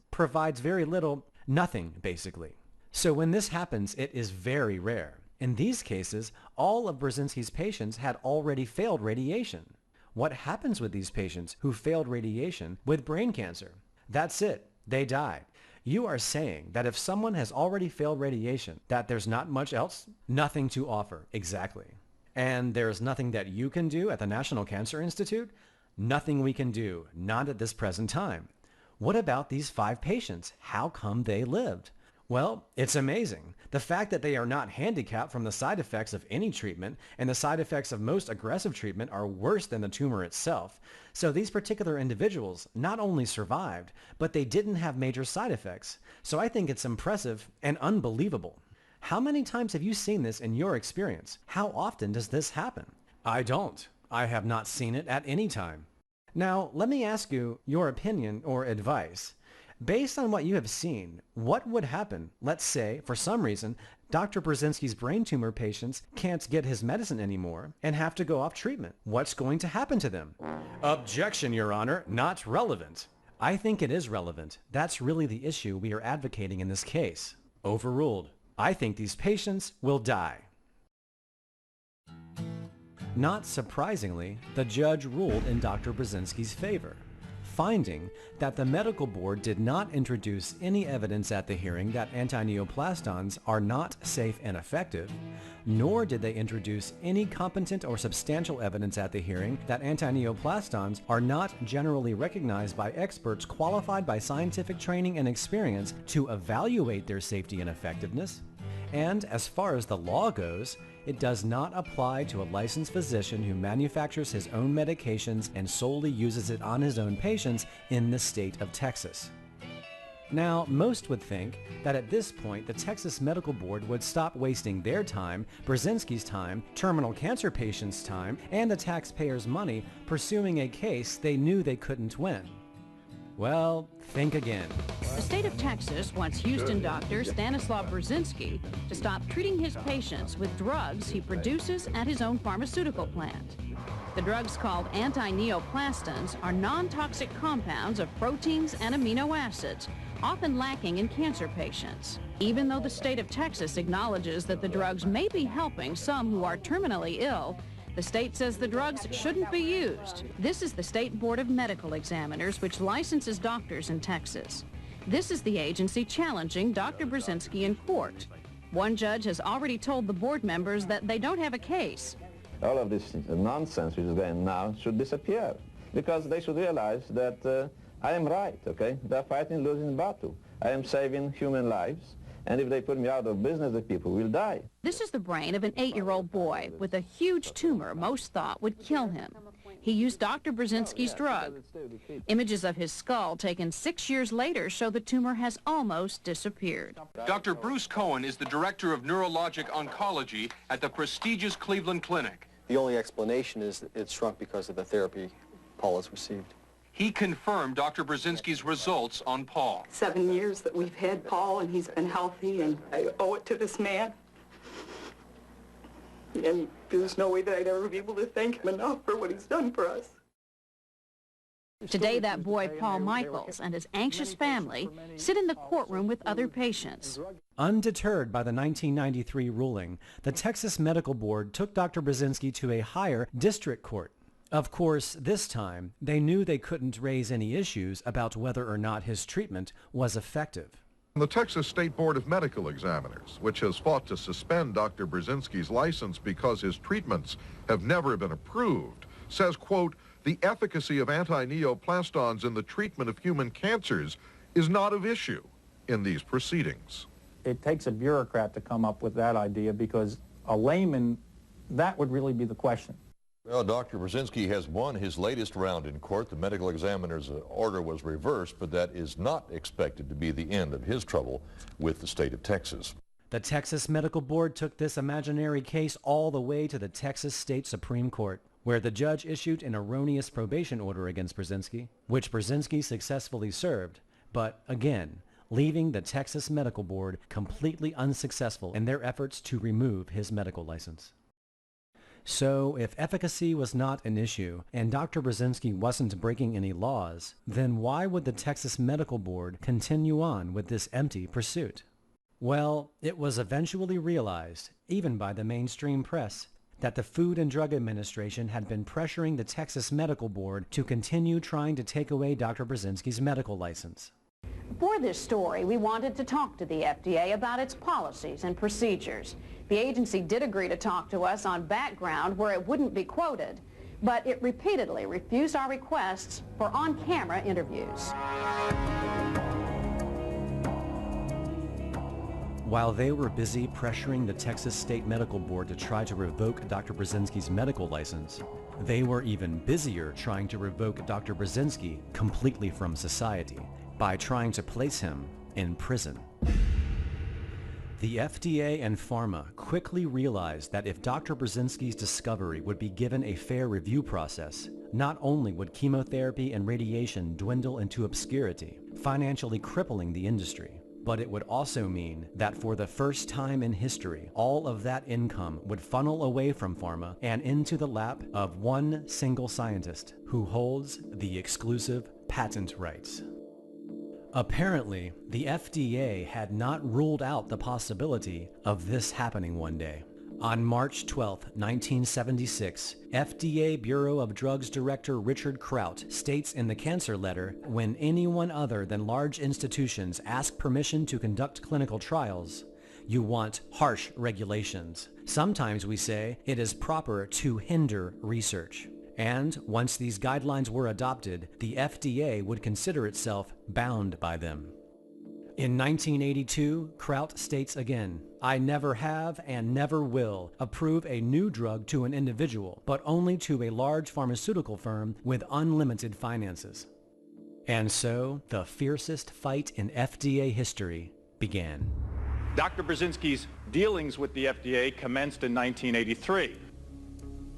provides very little, nothing basically. So when this happens, it is very rare. In these cases, all of Brzezinski's patients had already failed radiation. What happens with these patients who failed radiation with brain cancer? That's it. They die. You are saying that if someone has already failed radiation, that there's not much else? Nothing to offer. Exactly. And there's nothing that you can do at the National Cancer Institute? Nothing we can do. Not at this present time. What about these 5 patients? How come they lived? Well, it's amazing. The fact that they are not handicapped from the side effects of any treatment, and the side effects of most aggressive treatment are worse than the tumor itself. So these particular individuals not only survived, but they didn't have major side effects. So I think it's impressive and unbelievable. How many times have you seen this in your experience? How often does this happen? I don't. I have not seen it at any time. Now, let me ask you your opinion or advice. Based on what you have seen, what would happen? Let's say, for some reason, Dr. Brzezinski's brain tumor patients can't get his medicine anymore and have to go off treatment. What's going to happen to them? Objection, Your Honor, not relevant. I think it is relevant. That's really the issue we are advocating in this case. Overruled. I think these patients will die. Not surprisingly, the judge ruled in Dr. Brzezinski's favor, finding that the medical board did not introduce any evidence at the hearing that antineoplastons are not safe and effective, nor did they introduce any competent or substantial evidence at the hearing that antineoplastons are not generally recognized by experts qualified by scientific training and experience to evaluate their safety and effectiveness. And as far as the law goes, it does not apply to a licensed physician who manufactures his own medications and solely uses it on his own patients in the state of Texas. Now, most would think that at this point the Texas Medical Board would stop wasting their time, Brzezinski's time, terminal cancer patients' time, and the taxpayers' money pursuing a case they knew they couldn't win. Well, think again. The state of Texas wants Houston doctor Stanislaw Brzezinski to stop treating his patients with drugs he produces at his own pharmaceutical plant. The drugs called anti-neoplastons are non-toxic compounds of proteins and amino acids, often lacking in cancer patients. Even though the state of Texas acknowledges that the drugs may be helping some who are terminally ill, the state says the drugs shouldn't be used. This is the State Board of Medical Examiners, which licenses doctors in Texas. This is the agency challenging Dr. Brzezinski in court. One judge has already told the board members that they don't have a case. All of this nonsense which is going now should disappear, because they should realize that I am right, okay? They're fighting losing battle. I am saving human lives, and if they put me out of business, the people will die. This is the brain of an 8-year-old boy with a huge tumor most thought would kill him. He used Dr. Brzezinski's drug. Images of his skull taken 6 years later show the tumor has almost disappeared. Dr. Bruce Cohen is the director of neurologic oncology at the prestigious Cleveland Clinic. The only explanation is that it shrunk because of the therapy Paul has received. He confirmed Dr. Brzezinski's results on Paul. 7 years that we've had Paul, and he's been healthy, and I owe it to this man. And there's no way that I'd ever be able to thank him enough for what he's done for us. Today, that boy, Paul Michaels, and his anxious family sit in the courtroom with other patients. Undeterred by the 1993 ruling, the Texas Medical Board took Dr. Brzezinski to a higher district court. Of course, this time, they knew they couldn't raise any issues about whether or not his treatment was effective. The Texas State Board of Medical Examiners, which has fought to suspend Dr. Brzezinski's license because his treatments have never been approved, says, quote, the efficacy of anti-neoplastons in the treatment of human cancers is not of issue in these proceedings. It takes a bureaucrat to come up with that idea, because a layman, that would really be the question. Well, Dr. Brzezinski has won his latest round in court. The medical examiner's order was reversed, but that is not expected to be the end of his trouble with the state of Texas. The Texas Medical Board took this imaginary case all the way to the Texas State Supreme Court, where the judge issued an erroneous probation order against Brzezinski, which Brzezinski successfully served, but again, leaving the Texas Medical Board completely unsuccessful in their efforts to remove his medical license. So, if efficacy was not an issue, and Dr. Brzezinski wasn't breaking any laws, then why would the Texas Medical Board continue on with this empty pursuit? Well, it was eventually realized, even by the mainstream press, that the Food and Drug Administration had been pressuring the Texas Medical Board to continue trying to take away Dr. Brzezinski's medical license. For this story, we wanted to talk to the FDA about its policies and procedures. The agency did agree to talk to us on background where it wouldn't be quoted, but it repeatedly refused our requests for on-camera interviews. While they were busy pressuring the Texas State Medical Board to try to revoke Dr. Brzezinski's medical license, they were even busier trying to revoke Dr. Brzezinski completely from society by trying to place him in prison. The FDA and pharma quickly realized that if Dr. Brzezinski's discovery would be given a fair review process, not only would chemotherapy and radiation dwindle into obscurity, financially crippling the industry, but it would also mean that for the first time in history, all of that income would funnel away from pharma and into the lap of one single scientist who holds the exclusive patent rights. Apparently, the FDA had not ruled out the possibility of this happening one day. On March 12, 1976, FDA Bureau of Drugs Director Richard Kraut states in the cancer letter, when anyone other than large institutions ask permission to conduct clinical trials, you want harsh regulations. Sometimes we say it is proper to hinder research. And once these guidelines were adopted, the FDA would consider itself bound by them. In 1982, Kraut states again, I never have and never will approve a new drug to an individual, but only to a large pharmaceutical firm with unlimited finances. And so, the fiercest fight in FDA history began. Dr. Brzezinski's dealings with the FDA commenced in 1983.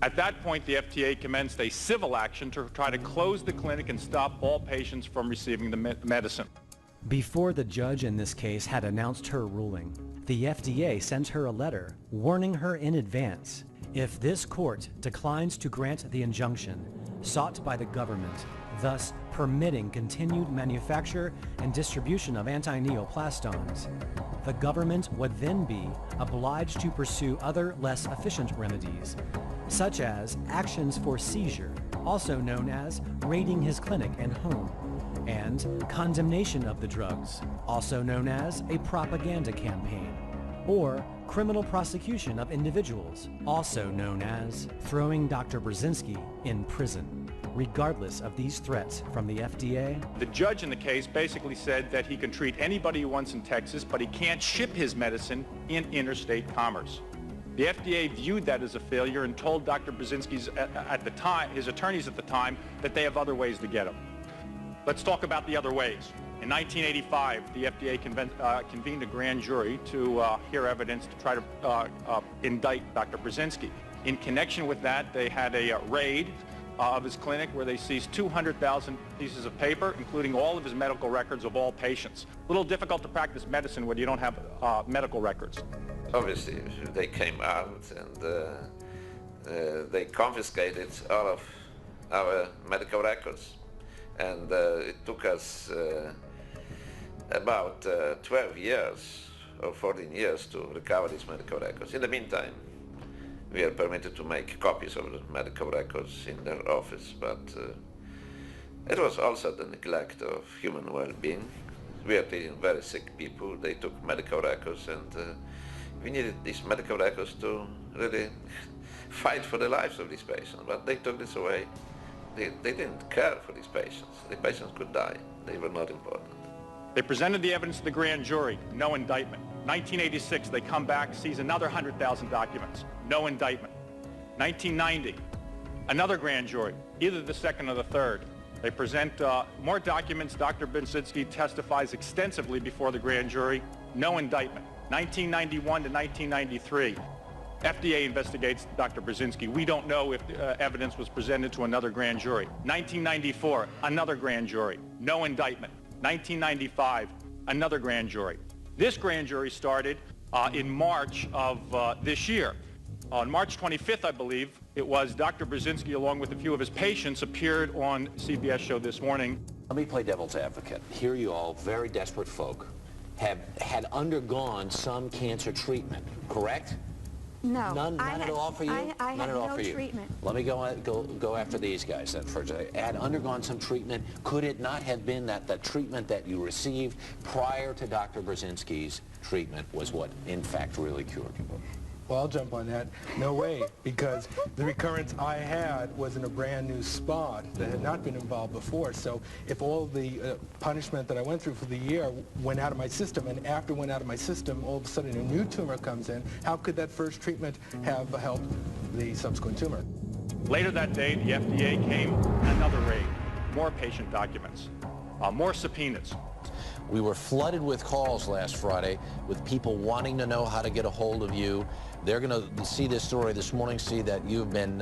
At that point, the FDA commenced a civil action to try to close the clinic and stop all patients from receiving the medicine. Before the judge in this case had announced her ruling, the FDA sent her a letter warning her in advance if this court declines to grant the injunction sought by the government, thus permitting continued manufacture and distribution of anti-neoplastones, the government would then be obliged to pursue other less efficient remedies, such as actions for seizure, also known as raiding his clinic and home, and condemnation of the drugs, also known as a propaganda campaign, or criminal prosecution of individuals, also known as throwing Dr. Brzezinski in prison. Regardless of these threats from the FDA, the judge in the case basically said that he can treat anybody he wants in Texas, but he can't ship his medicine in interstate commerce. The FDA viewed that as a failure and told Dr. Brzezinski's at the time, his attorneys at the time, that they have other ways to get him. Let's talk about the other ways. In 1985, the FDA convened a grand jury to hear evidence to try to indict Dr. Brzezinski. In connection with that, they had a raid of his clinic where they seized 200,000 pieces of paper, including all of his medical records of all patients. A little difficult to practice medicine when you don't have medical records. Obviously, they came out and they confiscated all of our medical records. And it took us about 12 years or 14 years to recover these medical records. In the meantime, we are permitted to make copies of the medical records in their office, but it was also the neglect of human well-being. We are treating very sick people. They took medical records, and we needed these medical records to really fight for the lives of these patients, but they took this away. They didn't care for these patients. The patients could die. They were not important. They presented the evidence to the grand jury, no indictment. 1986, they come back, seize another 100,000 documents, no indictment. 1990, another grand jury, either the second or the third. They present more documents. Dr. Brzezinski testifies extensively before the grand jury, no indictment. 1991 to 1993. FDA investigates Dr. Brzezinski. We don't know if evidence was presented to another grand jury. 1994, another grand jury, no indictment. 1995, another grand jury. This grand jury started in March of this year. On March 25th, I believe, it was Dr. Brzezinski, along with a few of his patients, appeared on CBS show This Morning. Let me play devil's advocate. Here you all, very desperate folk, had undergone some cancer treatment, correct? No. None at all for you? I None had at all no for you? treatment. Let me go after these guys then first. Had undergone some treatment. Could it not have been that the treatment that you received prior to Dr. Brzezinski's treatment was what, in fact, really cured you? Well, I'll jump on that. No way, because the recurrence I had was in a brand new spot that had not been involved before. So if all the punishment that I went through for the year went out of my system, and after it went out of my system, all of a sudden a new tumor comes in, how could that first treatment have helped the subsequent tumor? Later that day, the FDA came, another raid, more patient documents, more subpoenas. We were flooded with calls last Friday with people wanting to know how to get a hold of you. They're going to see this story this morning, see that you've been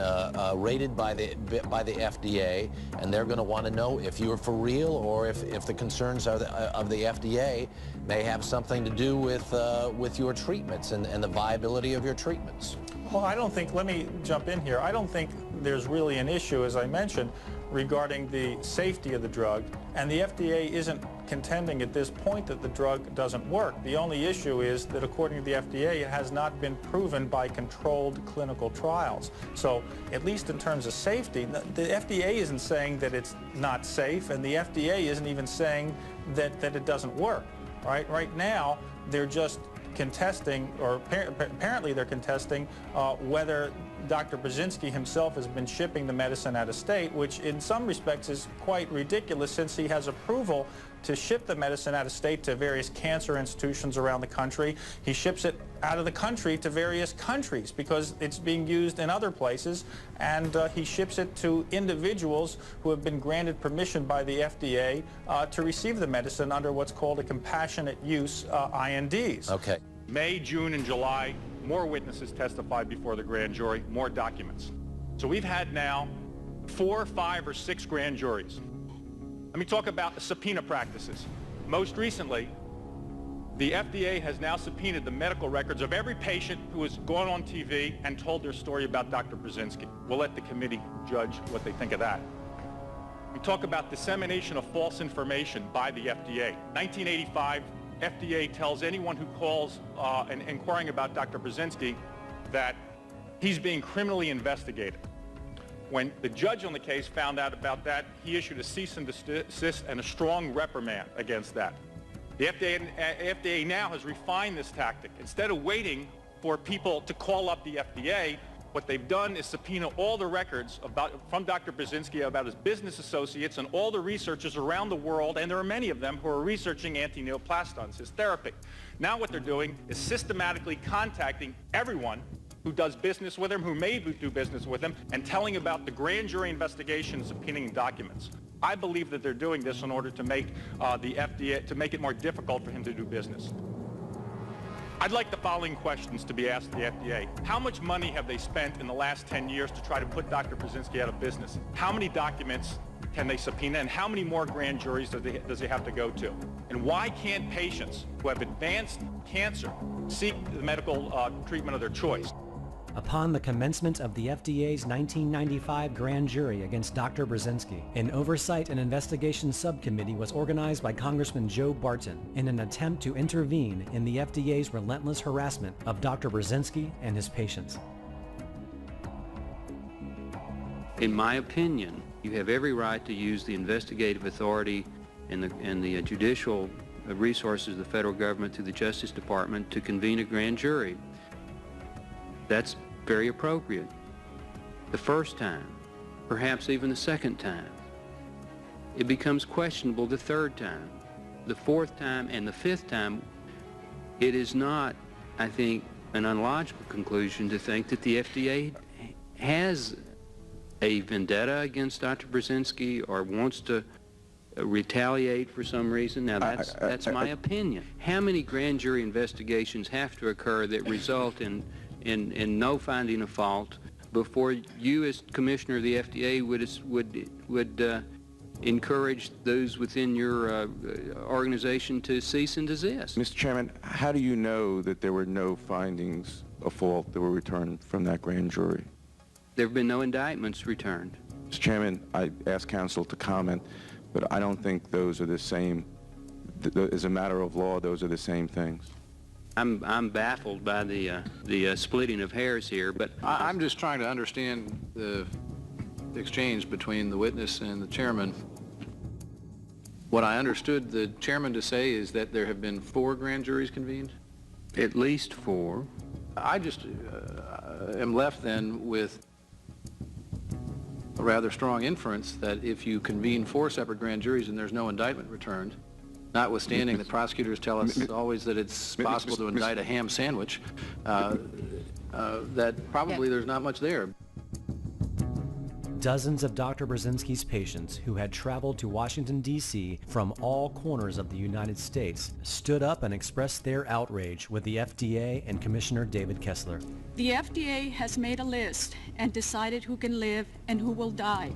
raided by the FDA, and they're going to want to know if you're for real or if the concerns of the FDA may have something to do with your treatments and the viability of your treatments. Well, I don't think, let me jump in here. I don't think there's really an issue, as I mentioned, regarding the safety of the drug, and the FDA isn't contending at this point that the drug doesn't work. The only issue is that according to the FDA, it has not been proven by controlled clinical trials. So at least in terms of safety, the FDA isn't saying that it's not safe, and the FDA isn't even saying that it doesn't work. Right now, they're just contesting, or apparently they're contesting whether Dr. Brzezinski himself has been shipping the medicine out of state, which in some respects is quite ridiculous since he has approval to ship the medicine out of state to various cancer institutions around the country. He ships it out of the country to various countries because it's being used in other places, and he ships it to individuals who have been granted permission by the FDA to receive the medicine under what's called a compassionate use INDs. Okay. May, June, and July, more witnesses testified before the grand jury, more documents. So we've had now 4, 5, or 6 grand juries. Let me talk about the subpoena practices. Most recently, the FDA has now subpoenaed the medical records of every patient who has gone on TV and told their story about Dr. Brzezinski. We'll let the committee judge what they think of that. We talk about dissemination of false information by the FDA. 1985, FDA tells anyone who calls and inquiring about Dr. Brzezinski that he's being criminally investigated. When the judge on the case found out about that, he issued a cease and desist and a strong reprimand against that. The FDA now has refined this tactic. Instead of waiting for people to call up the FDA, what they've done is subpoena all the records from Dr. Brzezinski about his business associates and all the researchers around the world, and there are many of them who are researching anti-neoplastons, his therapy. Now what they're doing is systematically contacting everyone who does business with him, who may do business with him, and telling about the grand jury investigation, subpoenaing documents. I believe that they're doing this in order to make the FDA, to make it more difficult for him to do business. I'd like the following questions to be asked the FDA. How much money have they spent in the last 10 years to try to put Dr. Brzezinski out of business? How many documents can they subpoena, and how many more grand juries does he have to go to? And why can't patients who have advanced cancer seek the medical treatment of their choice? Upon the commencement of the FDA's 1995 grand jury against Dr. Brzezinski, an oversight and investigation subcommittee was organized by Congressman Joe Barton in an attempt to intervene in the FDA's relentless harassment of Dr. Brzezinski and his patients. In my opinion, you have every right to use the investigative authority and the judicial resources of the federal government through the Justice Department to convene a grand jury. That's very appropriate. The first time, perhaps even the second time. It becomes questionable the third time, the fourth time, and the fifth time. It is not, I think, an unlogical conclusion to think that the FDA has a vendetta against Dr. Brzezinski or wants to retaliate for some reason. Now that's my opinion. How many grand jury investigations have to occur that result in no finding of fault before you, as commissioner of the FDA, would encourage those within your organization to cease and desist? Mr. Chairman, how do you know that there were no findings of fault that were returned from that grand jury? There have been no indictments returned. Mr. Chairman, I asked counsel to comment, but I don't think those are the same. As a matter of law, those are the same things. I'm baffled by the splitting of hairs here, but I'm just trying to understand the exchange between the witness and the chairman. What I understood the chairman to say is that there have been 4 grand juries convened? At least 4. I just am left then with a rather strong inference that if you convene 4 separate grand juries and there's no indictment returned, notwithstanding that prosecutors tell us always that it's possible to indict a ham sandwich, that probably there's not much there. Dozens of Dr. Brzezinski's patients who had traveled to Washington, D.C. from all corners of the United States stood up and expressed their outrage with the FDA and Commissioner David Kessler. The FDA has made a list and decided who can live and who will die.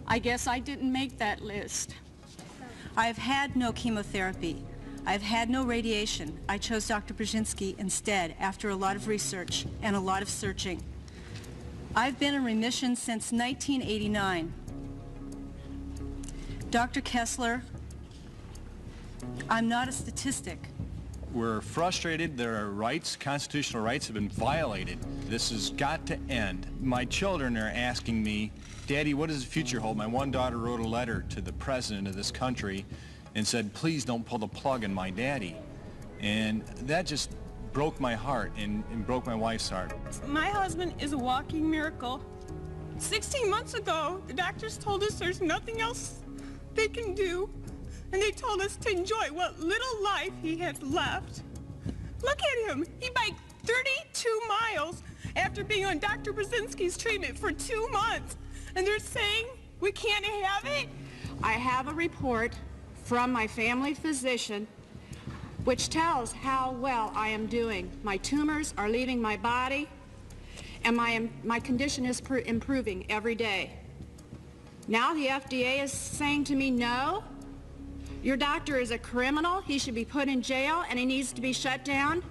I guess I didn't make that list. I've had no chemotherapy. I've had no radiation. I chose Dr. Brzezinski instead after a lot of research and a lot of searching. I've been in remission since 1989. Dr. Kessler, I'm not a statistic. We're frustrated. Their rights, constitutional rights, have been violated. This has got to end. My children are asking me, Daddy, what does the future hold? My one daughter wrote a letter to the president of this country and said, please don't pull the plug on my daddy. And that just broke my heart and broke my wife's heart. My husband is a walking miracle. 16 months ago, the doctors told us there's nothing else they can do, and they told us to enjoy what little life he had left. Look at him. He biked 32 miles after being on Dr. Brzezinski's treatment for 2 months, and they're saying we can't have it? I have a report from my family physician which tells how well I am doing. My tumors are leaving my body, and my condition is improving every day. Now the FDA is saying to me, no, Your doctor is a criminal. He should be put in jail, and he needs to be shut down.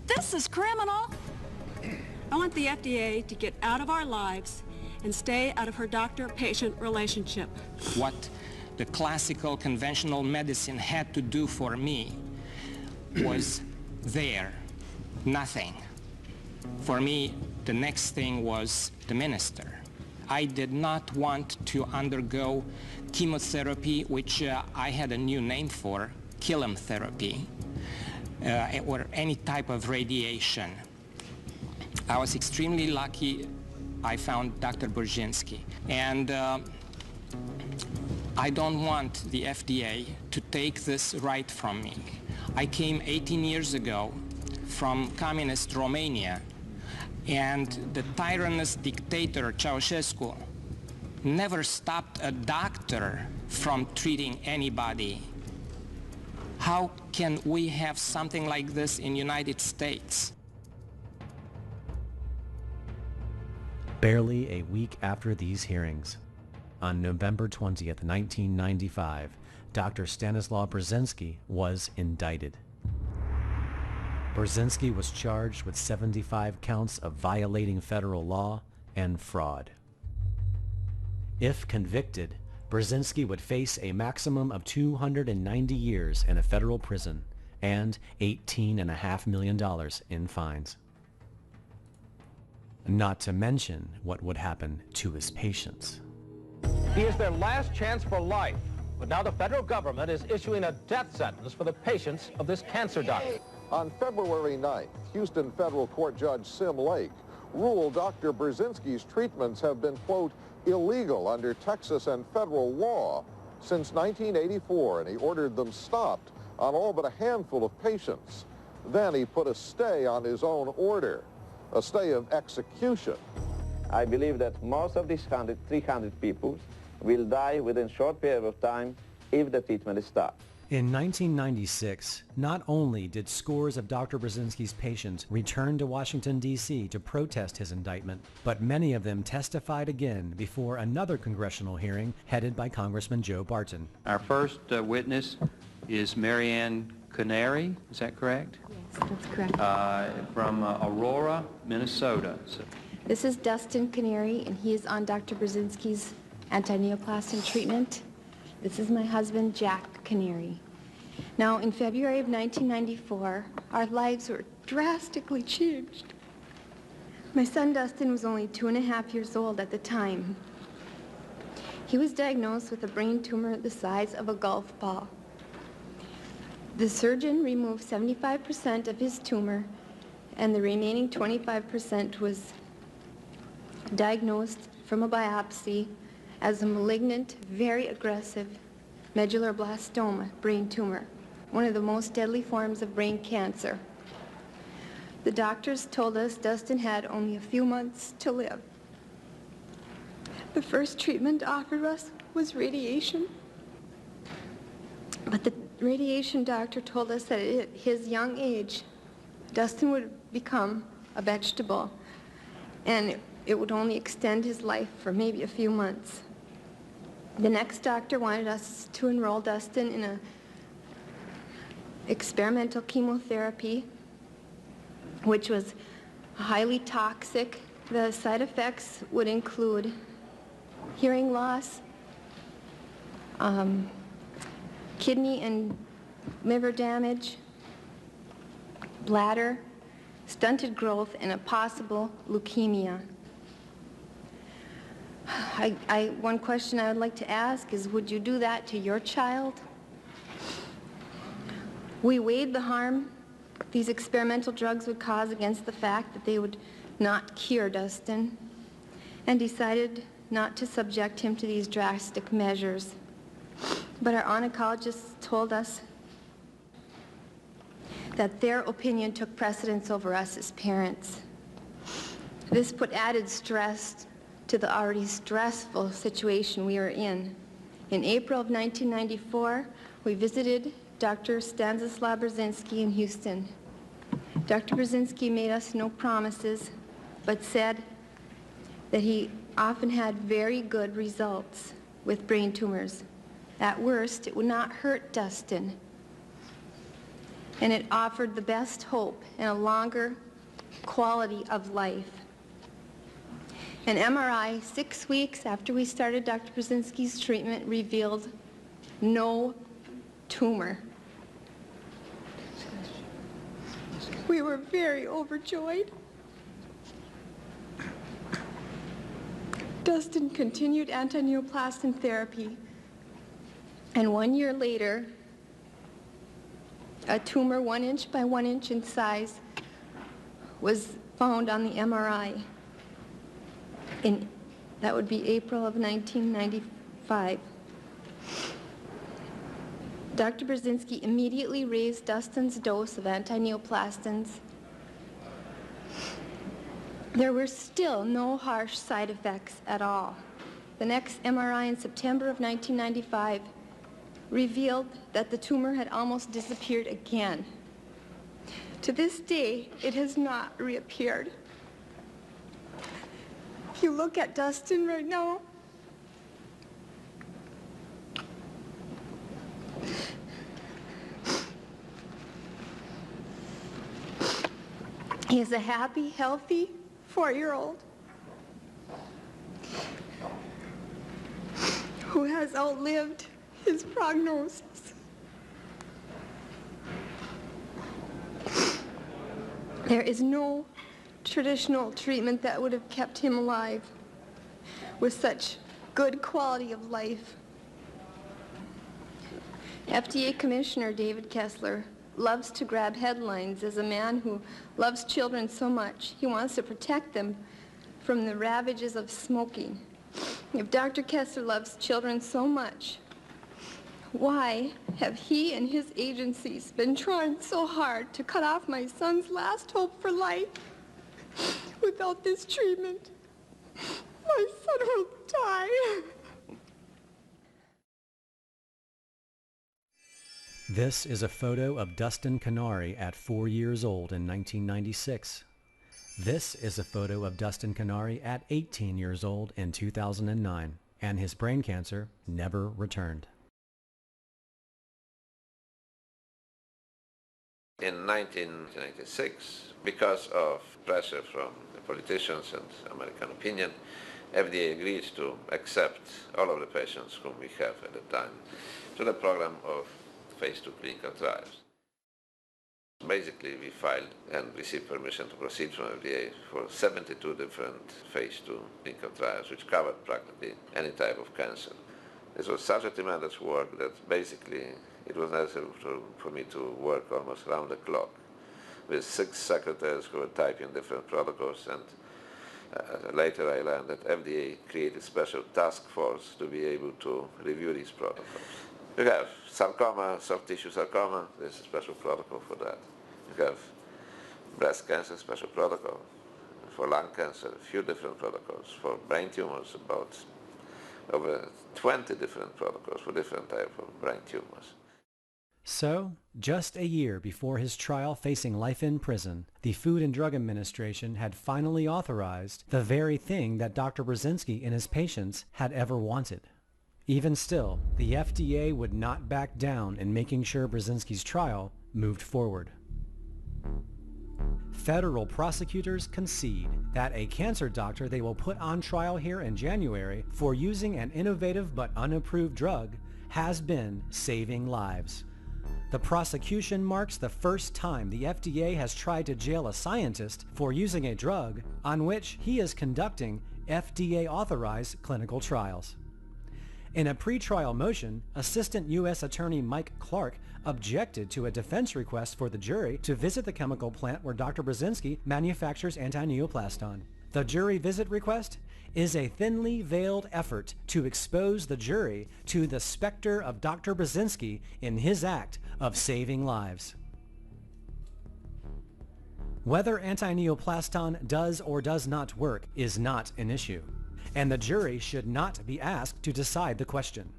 This is criminal. I want the FDA to get out of our lives and stay out of her doctor-patient relationship. What the classical conventional medicine had to do for me was there, nothing. For me, the next thing was the minister. I did not want to undergo chemotherapy, which I had a new name for, chemotherapy, or any type of radiation. I was extremely lucky I found Dr. Burzynski. And I don't want the FDA to take this right from me. I came 18 years ago from communist Romania, and the tyrannous dictator Ceausescu never stopped a doctor from treating anybody. How can we have something like this in the United States? Barely a week after these hearings, on November 20th, 1995, Dr. Stanislaw Burzynski was indicted. Burzynski was charged with 75 counts of violating federal law and fraud. If convicted, Burzynski would face a maximum of 290 years in a federal prison and $18.5 million in fines. Not to mention what would happen to his patients. He is their last chance for life, but now the federal government is issuing a death sentence for the patients of this cancer doctor. On February 9th, Houston federal court judge Sim Lake ruled Dr. Burzynski's treatments have been, quote, illegal under Texas and federal law since 1984, and he ordered them stopped on all but a handful of patients. Then he put a stay on his own order, a stay of execution. I believe that most of these 300 people will die within a short period of time if the treatment is stopped. In 1996, not only did scores of Dr. Burzynski's patients return to Washington, D.C. to protest his indictment, but many of them testified again before another congressional hearing headed by Congressman Joe Barton. Our first witness is Marianne Canary, is that correct? Yes, that's correct. From Aurora, Minnesota. This is Dustin Canary, and he is on Dr. Burzynski's anti-neoplastic treatment. This is my husband, Jack Canary. Now, in February of 1994, our lives were drastically changed. My son, Dustin, was only 2.5 years old at the time. He was diagnosed with a brain tumor the size of a golf ball. The surgeon removed 75% of his tumor, and the remaining 25% was diagnosed from a biopsy as a malignant, very aggressive medulloblastoma brain tumor, one of the most deadly forms of brain cancer. The doctors told us Dustin had only a few months to live. The first treatment offered us was radiation, but the radiation doctor told us that at his young age, Dustin would become a vegetable, and it would only extend his life for maybe a few months. The next doctor wanted us to enroll Dustin in a experimental chemotherapy, which was highly toxic. The side effects would include hearing loss, kidney and liver damage, bladder, stunted growth, and a possible leukemia. One question I would like to ask is, would you do that to your child? We weighed the harm these experimental drugs would cause against the fact that they would not cure Dustin, and decided not to subject him to these drastic measures. But our oncologists told us that their opinion took precedence over us as parents. This put added stress to the already stressful situation we were in. In April of 1994, we visited Dr. Stanislaw Burzynski in Houston. Dr. Burzynski made us no promises, but said that he often had very good results with brain tumors, At worst, it would not hurt Dustin, and it offered the best hope and a longer quality of life. An MRI 6 weeks after we started Dr. Brzezinski's treatment revealed no tumor. We were very overjoyed. Dustin continued anti-neoplastin therapy, and 1 year later, a tumor 1 inch by 1 inch in size was found on the MRI. That would be April of 1995. Dr. Brzezinski immediately raised Dustin's dose of anti-neoplastins. There were still no harsh side effects at all. The next MRI in September of 1995 revealed that the tumor had almost disappeared again. To this day, it has not reappeared. If you look at Dustin right now, he is a happy, healthy 4-year-old who has outlived his prognosis. There is no traditional treatment that would have kept him alive with such good quality of life. FDA Commissioner David Kessler loves to grab headlines as a man who loves children so much. He wants to protect them from the ravages of smoking. If Dr. Kessler loves children so much, why have he and his agencies been trying so hard to cut off my son's last hope for life? Without this treatment, my son will die. This is a photo of Dustin Canary at 4 years old in 1996. This is a photo of Dustin Canary at 18 years old in 2009, and his brain cancer never returned. In 1996, because of pressure from the politicians and American opinion, FDA agreed to accept all of the patients whom we have at the time to the program of phase 2 clinical trials. Basically, we filed and received permission to proceed from FDA for 72 different phase 2 clinical trials, which covered practically any type of cancer. This was such a tremendous work that basically it was necessary for me to work almost round the clock with 6 secretaries who were typing different protocols, and later I learned that FDA created a special task force to be able to review these protocols. You have sarcoma, soft tissue sarcoma, there's a special protocol for that. You have breast cancer, special protocol. For lung cancer, a few different protocols. For brain tumors, about over 20 different protocols for different types of brain tumors. So, just a year before his trial facing life in prison, the Food and Drug Administration had finally authorized the very thing that Dr. Brzezinski and his patients had ever wanted. Even still, the FDA would not back down in making sure Brzezinski's trial moved forward. Federal prosecutors concede that a cancer doctor they will put on trial here in January for using an innovative but unapproved drug has been saving lives. The prosecution marks the first time the FDA has tried to jail a scientist for using a drug on which he is conducting FDA-authorized clinical trials. In a pretrial motion, Assistant U.S. Attorney Mike Clark objected to a defense request for the jury to visit the chemical plant where Dr. Brzezinski manufactures anti-neoplaston. The jury visit request is a thinly veiled effort to expose the jury to the specter of Dr. Brzezinski in his act of saving lives. Whether anti-neoplaston does or does not work is not an issue, and the jury should not be asked to decide the question.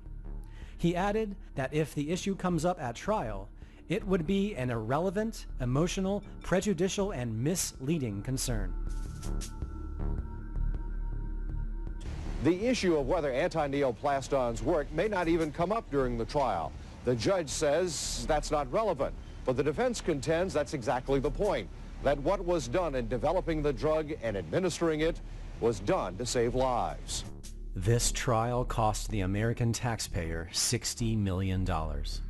He added that if the issue comes up at trial, it would be an irrelevant, emotional, prejudicial, and misleading concern. The issue of whether anti-neoplastons work may not even come up during the trial. The judge says that's not relevant, but the defense contends that's exactly the point, that what was done in developing the drug and administering it was done to save lives. This trial cost the American taxpayer $60 million,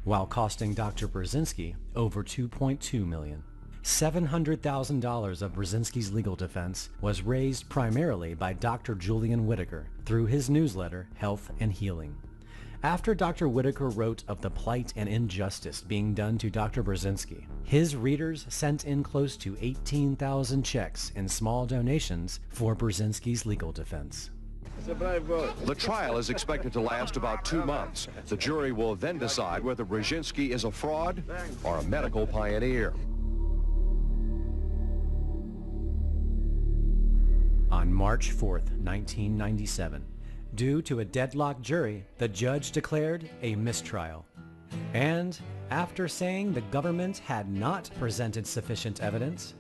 while costing Dr. Brzezinski over $2.2 million. $700,000 of Brzezinski's legal defense was raised primarily by Dr. Julian Whitaker through his newsletter, Health and Healing. After Dr. Whitaker wrote of the plight and injustice being done to Dr. Brzezinski, his readers sent in close to 18,000 checks in small donations for Brzezinski's legal defense. The trial is expected to last about 2 months. The jury will then decide whether Brzezinski is a fraud or a medical pioneer. On March 4th, 1997, due to a deadlocked jury, the judge declared a mistrial. And after saying the government had not presented sufficient evidence,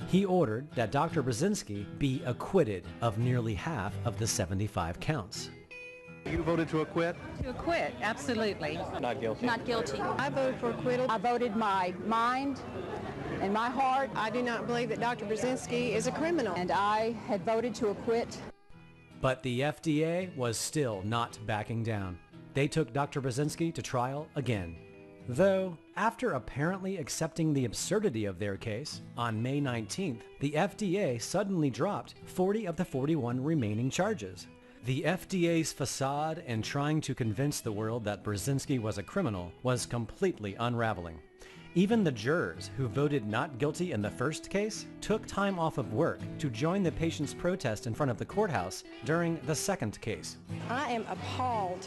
he ordered that Dr. Brzezinski be acquitted of nearly half of the 75 counts. You voted to acquit? To acquit, absolutely. Not guilty. Not guilty. I voted for acquittal. I voted my mind and my heart. I do not believe that Dr. Brzezinski is a criminal. And I had voted to acquit. But the FDA was still not backing down. They took Dr. Brzezinski to trial again. Though, after apparently accepting the absurdity of their case, on May 19th, the FDA suddenly dropped 40 of the 41 remaining charges. The FDA's facade in trying to convince the world that Brzezinski was a criminal was completely unraveling. Even the jurors who voted not guilty in the first case took time off of work to join the patient's protest in front of the courthouse during the second case. I am appalled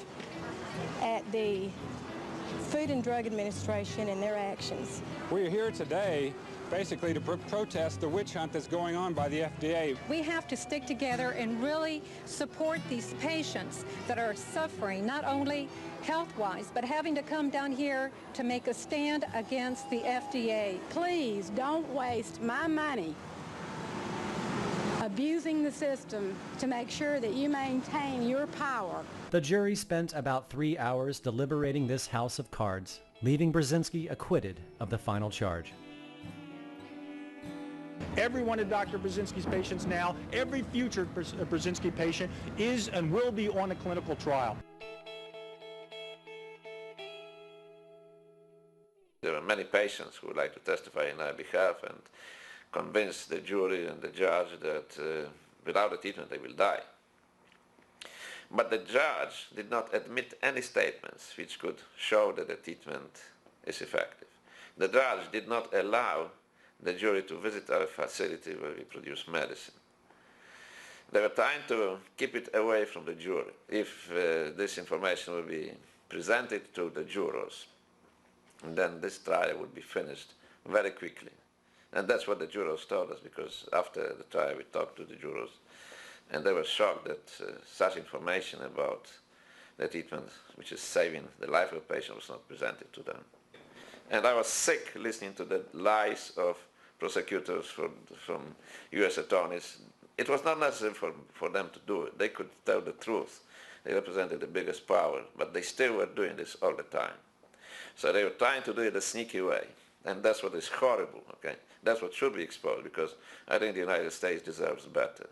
at the Food and Drug Administration and their actions. We are here today basically to protest the witch hunt that's going on by the FDA. We have to stick together and really support these patients that are suffering, not only health-wise, but having to come down here to make a stand against the FDA. Please don't waste my money abusing the system to make sure that you maintain your power. The jury spent about 3 hours deliberating this house of cards, leaving Brzezinski acquitted of the final charge. Every one of Dr. Brzezinski's patients now, every future Brzezinski patient is and will be on a clinical trial. There are many patients who would like to testify in our behalf and convince the jury and the judge that without the treatment they will die. But the judge did not admit any statements which could show that the treatment is effective. The judge did not allow the jury to visit our facility where we produce medicine. They were trying to keep it away from the jury. If this information will be presented to the jurors, then this trial would be finished very quickly. And that's what the jurors told us, because after the trial we talked to the jurors, and they were shocked that such information about the treatment, which is saving the life of a patient, was not presented to them. And I was sick listening to the lies of prosecutors from U.S. attorneys. It was not necessary for them to do it. They could tell the truth. They represented the biggest power, but they still were doing this all the time. So they were trying to do it a sneaky way. And that's what is horrible, okay? That's what should be exposed, because I think the United States deserves better.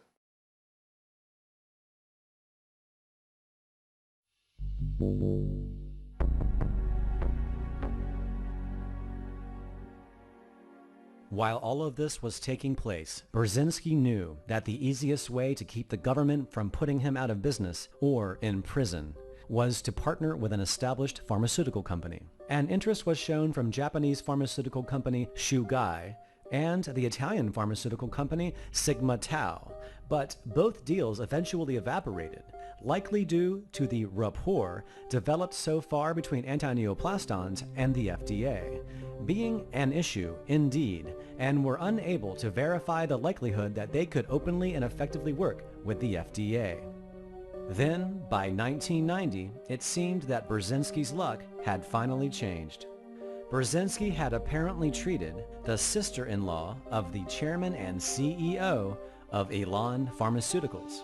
While all of this was taking place, Brzezinski knew that the easiest way to keep the government from putting him out of business or in prison was to partner with an established pharmaceutical company. And interest was shown from Japanese pharmaceutical company Chugai and the Italian pharmaceutical company Sigma Tau, but both deals eventually evaporated, likely due to the rapport developed so far between anti-neoplastons and the FDA, being an issue indeed, and were unable to verify the likelihood that they could openly and effectively work with the FDA. Then, by 1990, it seemed that Brzezinski's luck had finally changed. Brzezinski had apparently treated the sister-in-law of the chairman and CEO of Elan Pharmaceuticals.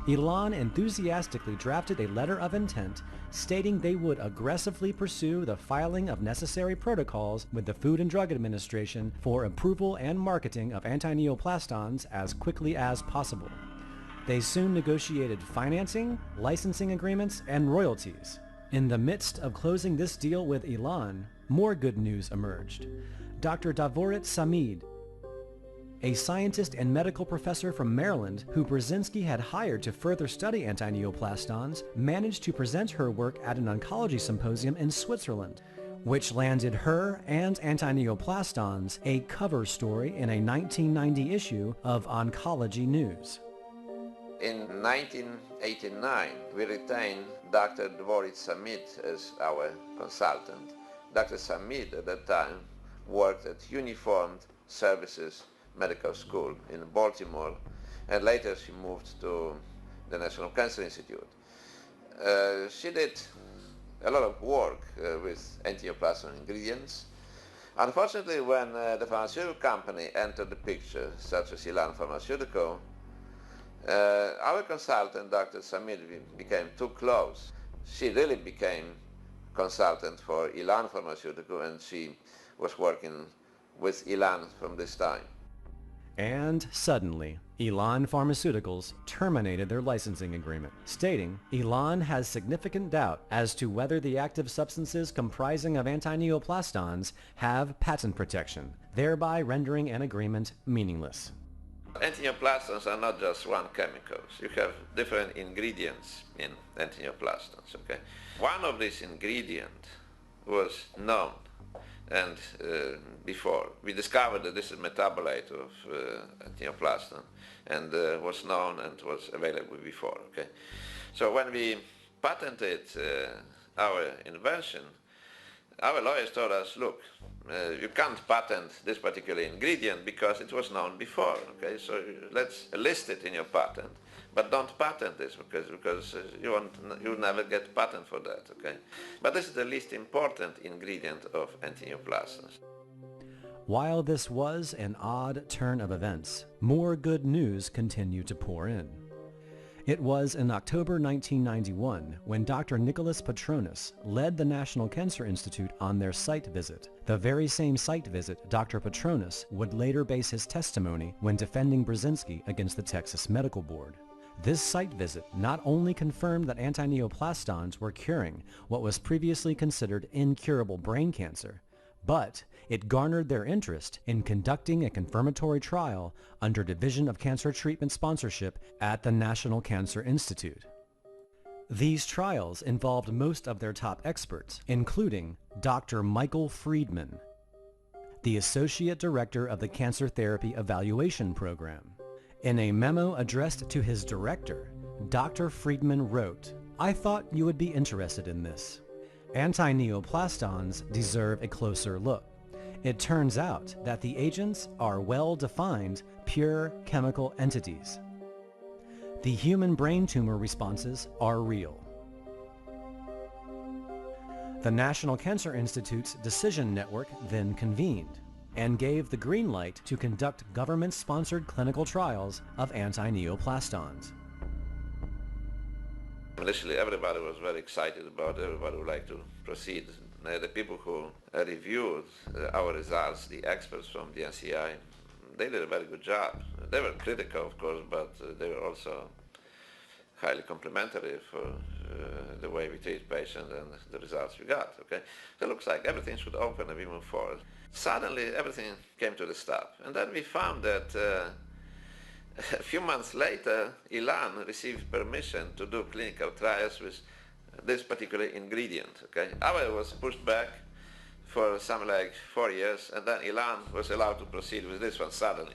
Elan enthusiastically drafted a letter of intent stating they would aggressively pursue the filing of necessary protocols with the Food and Drug Administration for approval and marketing of anti-neoplastons as quickly as possible. They soon negotiated financing, licensing agreements, and royalties. In the midst of closing this deal with Elan, more good news emerged. Dr. Davorit Samid, a scientist and medical professor from Maryland who Brzezinski had hired to further study anti-neoplastons, managed to present her work at an oncology symposium in Switzerland, which landed her and anti-neoplastons a cover story in a 1990 issue of Oncology News. In 1989, we retained Dr. Davorit Samid as our consultant. Dr. Samid at that time worked at Uniformed Services Medical School in Baltimore, and later she moved to the National Cancer Institute. She did a lot of work with anti-neoplaston ingredients. Unfortunately, when the pharmaceutical company entered the picture, such as Elan Pharmaceutical, our consultant, Dr. Samid, became too close. She really became consultant for Elan Pharmaceutical, and she was working with Elan from this time. And suddenly, Elan Pharmaceuticals terminated their licensing agreement, stating Elan has significant doubt as to whether the active substances comprising of anti-neoplastons have patent protection, thereby rendering an agreement meaningless. Anti-neoplastons are not just one chemical. You have different ingredients in anti-neoplastons, okay? One of these ingredients was known, and before we discovered that this is metabolite of anti-neoplaston, and was known and was available before, okay? So when we patented our invention, our lawyers told us, look, you can't patent this particular ingredient because it was known before, okay? So let's list it in your patent, but don't patent this because you'll never get patent for that, okay? But this is the least important ingredient of anti-neoplastons. While this was an odd turn of events, more good news continued to pour in. It was in October 1991 when Dr. Nicholas Petronas led the National Cancer Institute on their site visit, the very same site visit Dr. Petronas would later base his testimony when defending Brzezinski against the Texas Medical Board. This site visit not only confirmed that anti-neoplastons were curing what was previously considered incurable brain cancer, but it garnered their interest in conducting a confirmatory trial under Division of Cancer Treatment sponsorship at the National Cancer Institute. These trials involved most of their top experts, including Dr. Michael Friedman, the Associate Director of the Cancer Therapy Evaluation Program. In a memo addressed to his director, Dr. Friedman wrote, "I thought you would be interested in this. Anti-neoplastons deserve a closer look. It turns out that the agents are well-defined, pure chemical entities. The human brain tumor responses are real." The National Cancer Institute's decision network then convened and gave the green light to conduct government-sponsored clinical trials of anti-neoplastons. Initially, everybody was very excited about it. Everybody would like to proceed. The people who reviewed our results, the experts from the NCI, they did a very good job. They were critical, of course, but they were also highly complimentary for the way we treat patients and the results we got, okay? So it looks like everything should open and we move forward. Suddenly, everything came to the stop. And then we found that a few months later, Elan received permission to do clinical trials with this particular ingredient, okay? Ours was pushed back for something like 4 years, and then Elan was allowed to proceed with this one suddenly.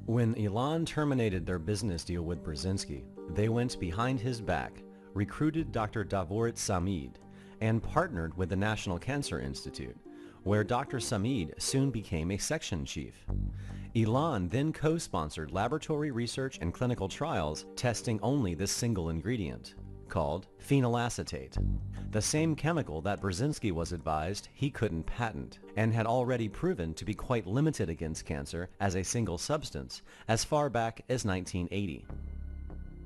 When Elan terminated their business deal with Brzezinski, they went behind his back, recruited Dr. Davorit Samid, and partnered with the National Cancer Institute, where Dr. Samid soon became a section chief. Elan then co-sponsored laboratory research and clinical trials testing only this single ingredient, called phenylacetate, the same chemical that Brzezinski was advised he couldn't patent, and had already proven to be quite limited against cancer as a single substance as far back as 1980.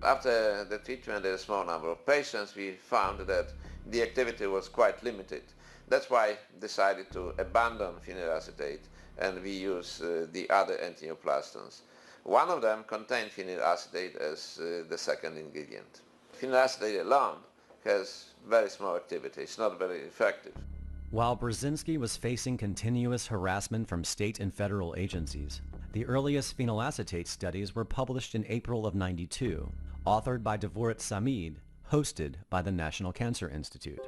After the treatment in a small number of patients, we found that the activity was quite limited. That's why I decided to abandon phenyl acetate and we use the other antineoplastons. One of them contained phenyl acetate as the second ingredient. Phenyl acetate alone has very small activity. It's not very effective. While Brzezinski was facing continuous harassment from state and federal agencies, the earliest phenylacetate studies were published in April of '92, authored by Dvorak Samid, hosted by the National Cancer Institute.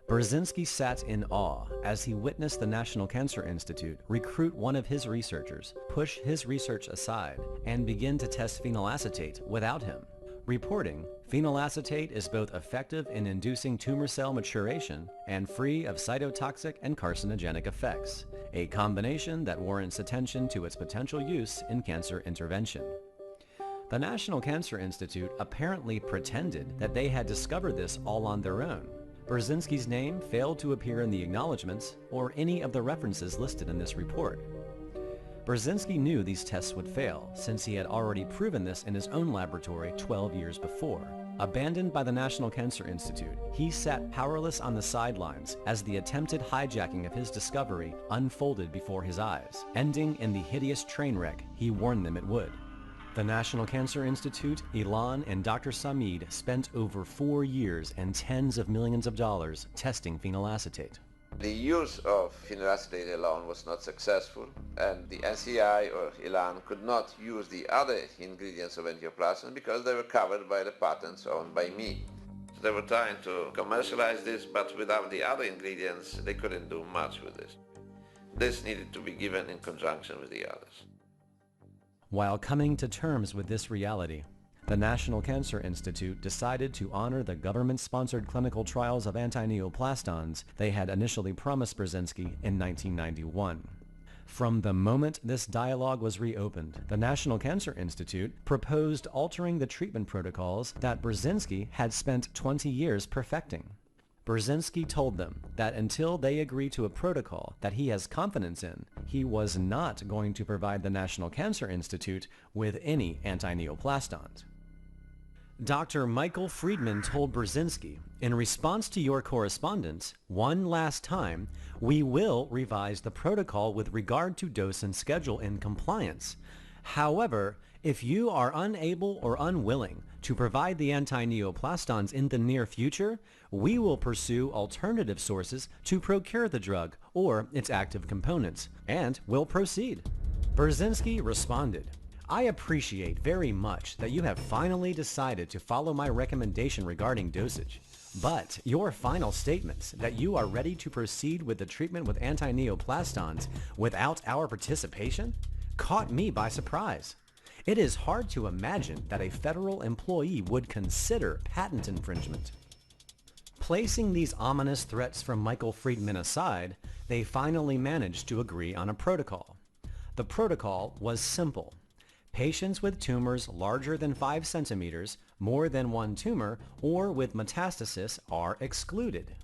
Brzezinski sat in awe as he witnessed the National Cancer Institute recruit one of his researchers, push his research aside, and begin to test phenylacetate without him, reporting, "Phenylacetate is both effective in inducing tumor cell maturation and free of cytotoxic and carcinogenic effects, a combination that warrants attention to its potential use in cancer intervention." The National Cancer Institute apparently pretended that they had discovered this all on their own. Brzezinski's name failed to appear in the acknowledgments or any of the references listed in this report. Brzezinski knew these tests would fail, since he had already proven this in his own laboratory 12 years before. Abandoned by the National Cancer Institute, he sat powerless on the sidelines as the attempted hijacking of his discovery unfolded before his eyes, ending in the hideous train wreck he warned them it would. The National Cancer Institute, Ilan, and Dr. Samid spent over 4 years and tens of millions of dollars testing phenylacetate. The use of phenyl acetate alone was not successful, and the NCI or Ilan could not use the other ingredients of antineoplastin because they were covered by the patents owned by me. They were trying to commercialize this, but without the other ingredients, they couldn't do much with this. This needed to be given in conjunction with the others. While coming to terms with this reality, the National Cancer Institute decided to honor the government-sponsored clinical trials of antineoplastons they had initially promised Brzezinski in 1991. From the moment this dialogue was reopened, the National Cancer Institute proposed altering the treatment protocols that Brzezinski had spent 20 years perfecting. Brzezinski told them that until they agree to a protocol that he has confidence in, he was not going to provide the National Cancer Institute with any antineoplastons. Dr. Michael Friedman told Brzezinski, "In response to your correspondence, one last time, we will revise the protocol with regard to dose and schedule in compliance. However, if you are unable or unwilling to provide the antineoplastons in the near future, we will pursue alternative sources to procure the drug or its active components, and will proceed." Brzezinski responded, "I appreciate very much that you have finally decided to follow my recommendation regarding dosage, but your final statements that you are ready to proceed with the treatment with antineoplastons without our participation caught me by surprise. It is hard to imagine that a federal employee would consider patent infringement." Placing these ominous threats from Michael Friedman aside, they finally managed to agree on a protocol. The protocol was simple. Patients with tumors larger than 5 centimeters, more than one tumor, or with metastasis are excluded.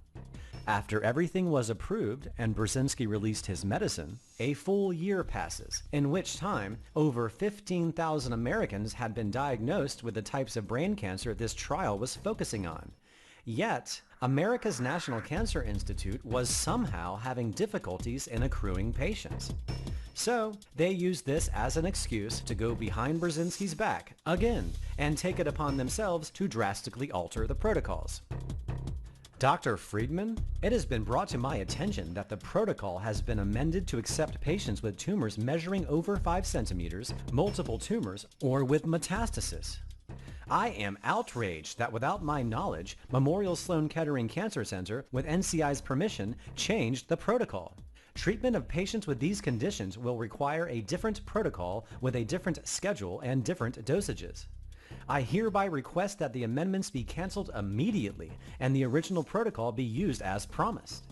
After everything was approved and Brzezinski released his medicine, a full year passes, in which time over 15,000 Americans had been diagnosed with the types of brain cancer this trial was focusing on. Yet, America's National Cancer Institute was somehow having difficulties in accruing patients. So, they used this as an excuse to go behind Brzezinski's back again and take it upon themselves to drastically alter the protocols. Dr. Friedman, it has been brought to my attention that the protocol has been amended to accept patients with tumors measuring over 5 centimeters, multiple tumors, or with metastasis. I am outraged that without my knowledge, Memorial Sloan Kettering Cancer Center, with NCI's permission, changed the protocol. Treatment of patients with these conditions will require a different protocol with a different schedule and different dosages. I hereby request that the amendments be canceled immediately and the original protocol be used as promised.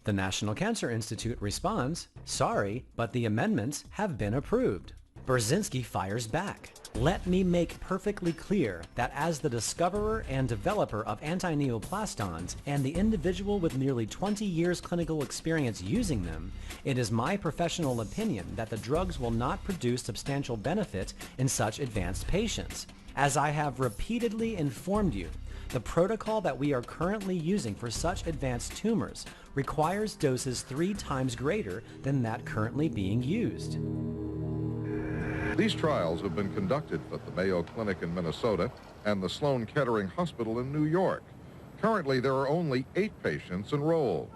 The National Cancer Institute responds, "Sorry, but the amendments have been approved." Brzezinski fires back. "Let me make perfectly clear that as the discoverer and developer of antineoplastons and the individual with nearly 20 years clinical experience using them, it is my professional opinion that the drugs will not produce substantial benefit in such advanced patients. As I have repeatedly informed you, the protocol that we are currently using for such advanced tumors requires doses 3 times greater than that currently being used. These trials have been conducted at the Mayo Clinic in Minnesota and the Sloan Kettering Hospital in New York. Currently, there are only 8 patients enrolled.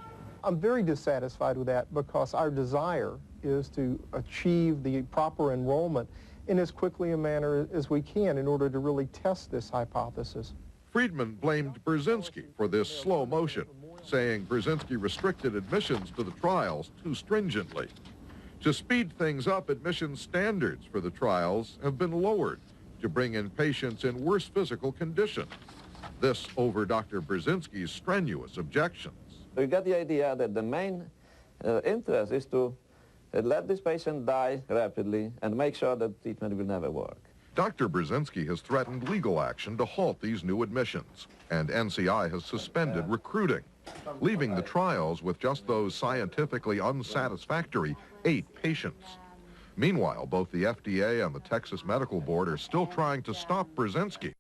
I'm very dissatisfied with that because our desire is to achieve the proper enrollment in as quickly a manner as we can in order to really test this hypothesis. Friedman blamed Brzezinski for this slow motion, saying Brzezinski restricted admissions to the trials too stringently. To speed things up, admission standards for the trials have been lowered to bring in patients in worse physical condition. This over Dr. Brzezinski's strenuous objections. We got the idea that the main interest is to let this patient die rapidly and make sure that treatment will never work. Dr. Brzezinski has threatened legal action to halt these new admissions, and NCI has suspended recruiting, leaving the trials with just those scientifically unsatisfactory 8 patients. Meanwhile, both the FDA and the Texas Medical Board are still trying to stop Brzezinski.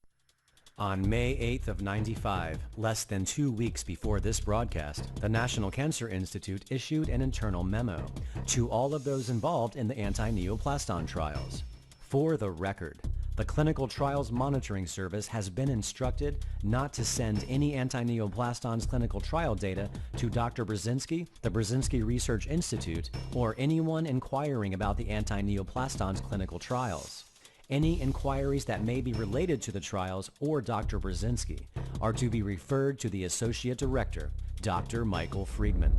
On May 8th of '95, less than 2 weeks before this broadcast, the National Cancer Institute issued an internal memo to all of those involved in the anti-neoplaston trials. For the record, the Clinical Trials Monitoring Service has been instructed not to send any anti-neoplastons clinical trial data to Dr. Brzezinski, the Brzezinski Research Institute, or anyone inquiring about the anti-neoplastons clinical trials. Any inquiries that may be related to the trials or Dr. Brzezinski are to be referred to the Associate Director, Dr. Michael Friedman.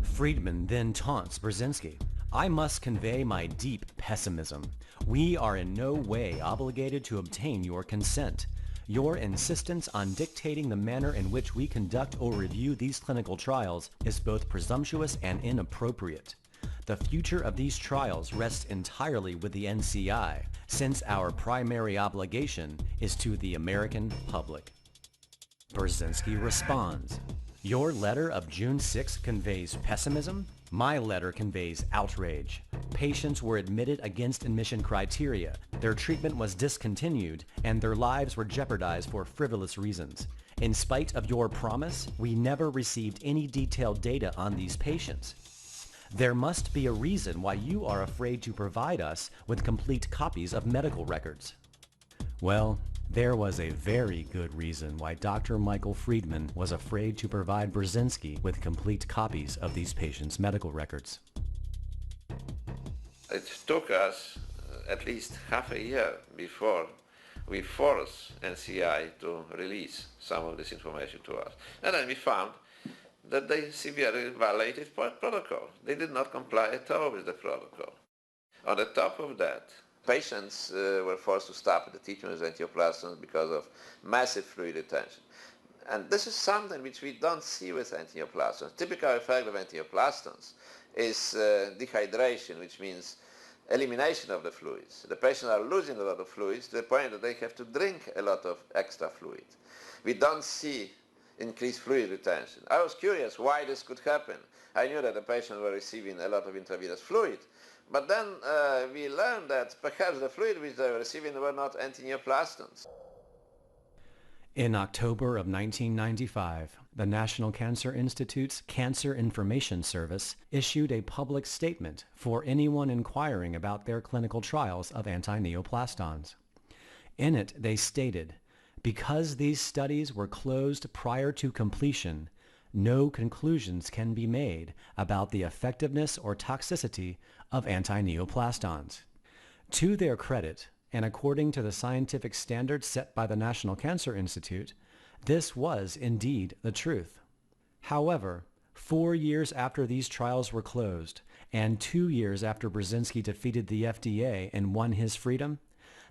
Friedman then taunts Brzezinski. I must convey my deep pessimism. We are in no way obligated to obtain your consent. Your insistence on dictating the manner in which we conduct or review these clinical trials is both presumptuous and inappropriate. The future of these trials rests entirely with the NCI, since our primary obligation is to the American public. Brzezinski responds, your letter of June 6 conveys pessimism. My letter conveys outrage. Patients were admitted against admission criteria, their treatment was discontinued, and their lives were jeopardized for frivolous reasons. In spite of your promise, we never received any detailed data on these patients. There must be a reason why you are afraid to provide us with complete copies of medical records. Well, there was a very good reason why Dr. Michael Friedman was afraid to provide Brzezinski with complete copies of these patients' medical records. It took us at least half a year before we forced NCI to release some of this information to us. And then we found that they severely violated protocol. They did not comply at all with the protocol. On the top of that, patients were forced to stop the treatment with antioplastons because of massive fluid retention. And this is something which we don't see with antioplastons. Typical effect of antioplastons is dehydration, which means elimination of the fluids. The patients are losing a lot of fluids to the point that they have to drink a lot of extra fluid. We don't see increased fluid retention. I was curious why this could happen. I knew that the patients were receiving a lot of intravenous fluid, but then we learned that perhaps the fluid which they were receiving were not anti-neoplastons. In October of 1995, the National Cancer Institute's Cancer Information Service issued a public statement for anyone inquiring about their clinical trials of anti-neoplastons. In it, they stated, because these studies were closed prior to completion, no conclusions can be made about the effectiveness or toxicity of anti-neoplastons. To their credit, and according to the scientific standards set by the National Cancer Institute, this was indeed the truth. However, 4 years after these trials were closed, and 2 years after Brzezinski defeated the FDA and won his freedom,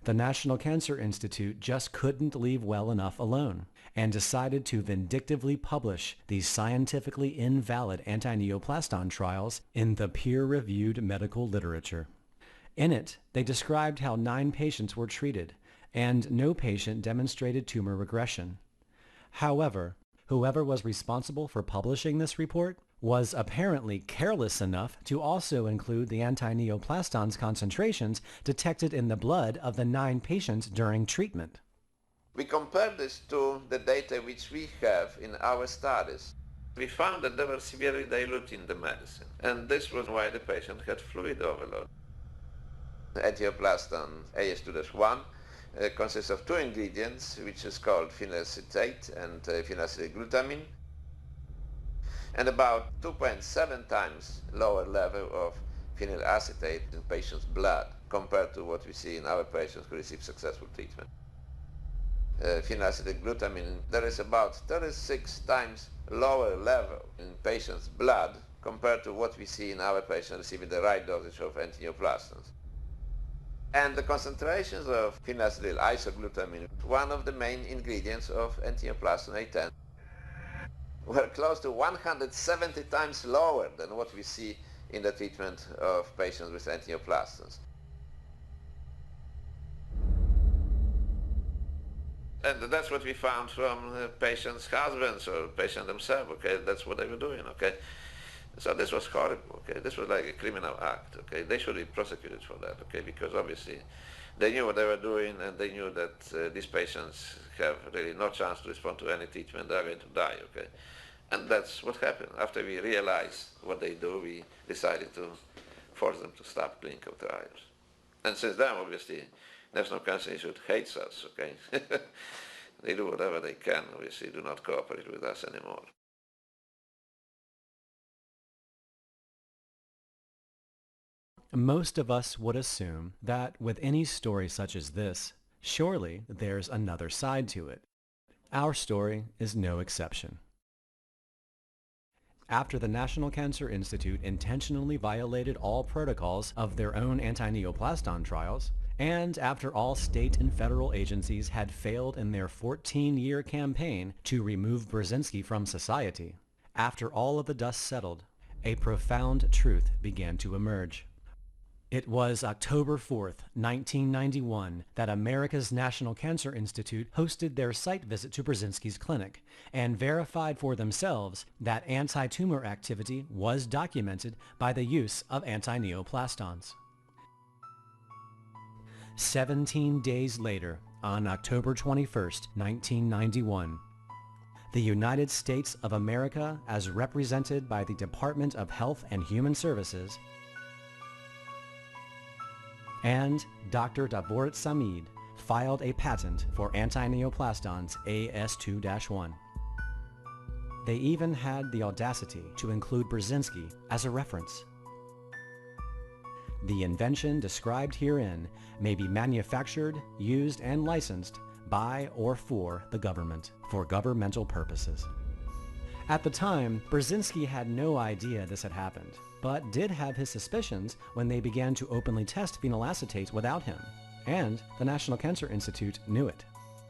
the National Cancer Institute just couldn't leave well enough alone and decided to vindictively publish these scientifically invalid anti-neoplaston trials in the peer-reviewed medical literature. In it, they described how 9 patients were treated, and no patient demonstrated tumor regression. However, whoever was responsible for publishing this report was apparently careless enough to also include the anti-neoplastons concentrations detected in the blood of the 9 patients during treatment. We compared this to the data which we have in our studies. We found that they were severely diluting the medicine, and this was why the patient had fluid overload. Antioplaston AS2-1 consists of 2 ingredients, which is called phenylacetate and phenylacetylglutamine, and about 2.7 times lower level of phenylacetate in patients' blood compared to what we see in our patients who receive successful treatment. Phenylacetylglutamine, there is about 36 times lower level in patients' blood compared to what we see in our patients receiving the right dosage of antineoplastons. And the concentrations of phenylacetyl isoglutamine, one of the main ingredients of antineoplaston A10, were close to 170 times lower than what we see in the treatment of patients with antineoplastons. And that's what we found from patients' husbands or patients themselves, okay? That's what they were doing, okay? So this was horrible, okay? This was like a criminal act, okay? They should be prosecuted for that, okay? Because obviously they knew what they were doing, and they knew that these patients have really no chance to respond to any treatment. They're going to die, okay? And that's what happened. After we realized what they do, we decided to force them to stop clinical trials. And since then, obviously, National Cancer Institute hates us, okay? They do whatever they can, obviously, do not cooperate with us anymore. Most of us would assume that with any story such as this, surely there's another side to it. Our story is no exception. After the National Cancer Institute intentionally violated all protocols of their own anti-neoplaston trials, and after all state and federal agencies had failed in their 14-year campaign to remove Brzezinski from society, after all of the dust settled, a profound truth began to emerge. It was October 4th, 1991, that America's National Cancer Institute hosted their site visit to Brzezinski's clinic and verified for themselves that anti-tumor activity was documented by the use of anti-neoplastons. 17 days later, on October 21st, 1991, the United States of America, as represented by the Department of Health and Human Services, and Dr. Davorit Samid filed a patent for anti-neoplastons AS2-1. They even had the audacity to include Brzezinski as a reference. The invention described herein may be manufactured, used, and licensed by or for the government for governmental purposes. At the time, Brzezinski had no idea this had happened, but did have his suspicions when they began to openly test phenylacetate without him, and the National Cancer Institute knew it.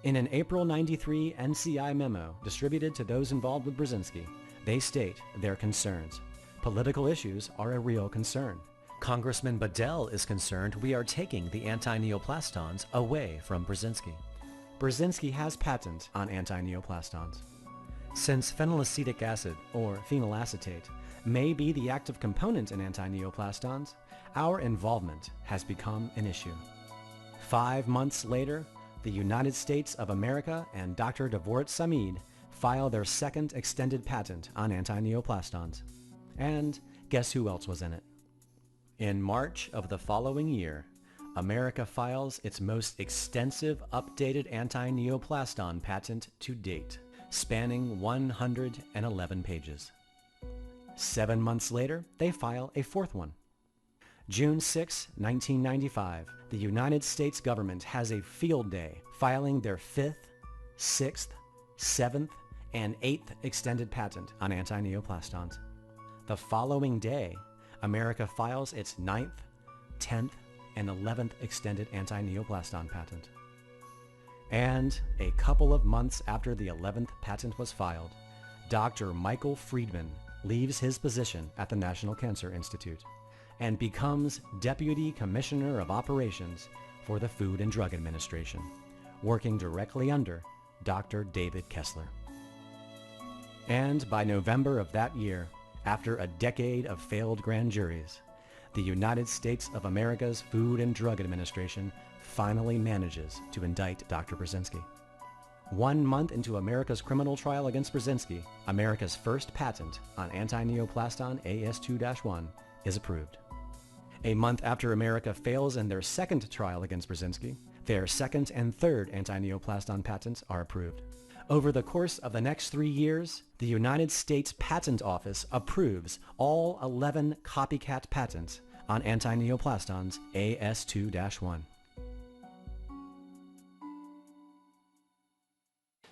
In an April '93 NCI memo distributed to those involved with Brzezinski, they state their concerns. Political issues are a real concern. Congressman Bedell is concerned we are taking the anti-neoplastons away from Brzezinski. Brzezinski has patent on anti-neoplastons. Since phenylacetic acid, or phenylacetate, may be the active component in anti-neoplastons, our involvement has become an issue. 5 months later, the United States of America and Dr. Davorit Samid file their second extended patent on anti-neoplastons. And guess who else was in it? In March of the following year, America files its most extensive updated anti-neoplaston patent to date, spanning 111 pages. 7 months later, they file a fourth one. June 6, 1995, the United States government has a field day filing their 5th, 6th, 7th, and 8th extended patent on anti-neoplastons. The following day, America files its 9th, 10th, and 11th extended anti-neoplaston patent. And a couple of months after the 11th patent was filed, Dr. Michael Friedman leaves his position at the National Cancer Institute and becomes Deputy Commissioner of Operations for the Food and Drug Administration, working directly under Dr. David Kessler. And by November of that year, After a decade of failed grand juries, the United States of America's Food and Drug Administration finally manages to indict Dr. Brzezinski. 1 month into America's criminal trial against Brzezinski, America's first patent on anti-neoplaston AS2-1 is approved. A month after America fails in their second trial against Brzezinski, their second and third anti-neoplaston patents are approved. Over the course of the next 3 years, the United States Patent Office approves all 11 copycat patents on anti-neoplastons AS2-1.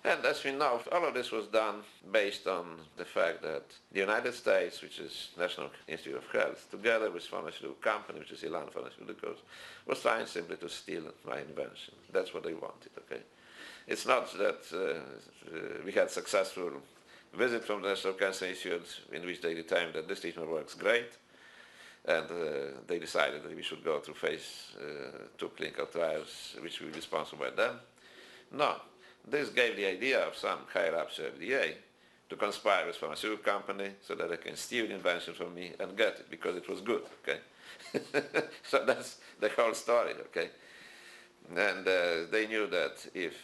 And as we know, all of this was done based on the fact that the United States, which is National Institute of Health, together with pharmaceutical company, which is Elan Pharmaceuticals, was trying simply to steal my invention. That's what they wanted, okay? It's not that we had successful visit from the National Cancer Institute in which they determined that this treatment works great, and they decided that we should go through phase 2 clinical trials, which will be sponsored by them. No. This gave the idea of some higher-ups at FDA to conspire with pharmaceutical company so that they can steal the invention from me and get it because it was good, okay? So that's the whole story, okay? And they knew that if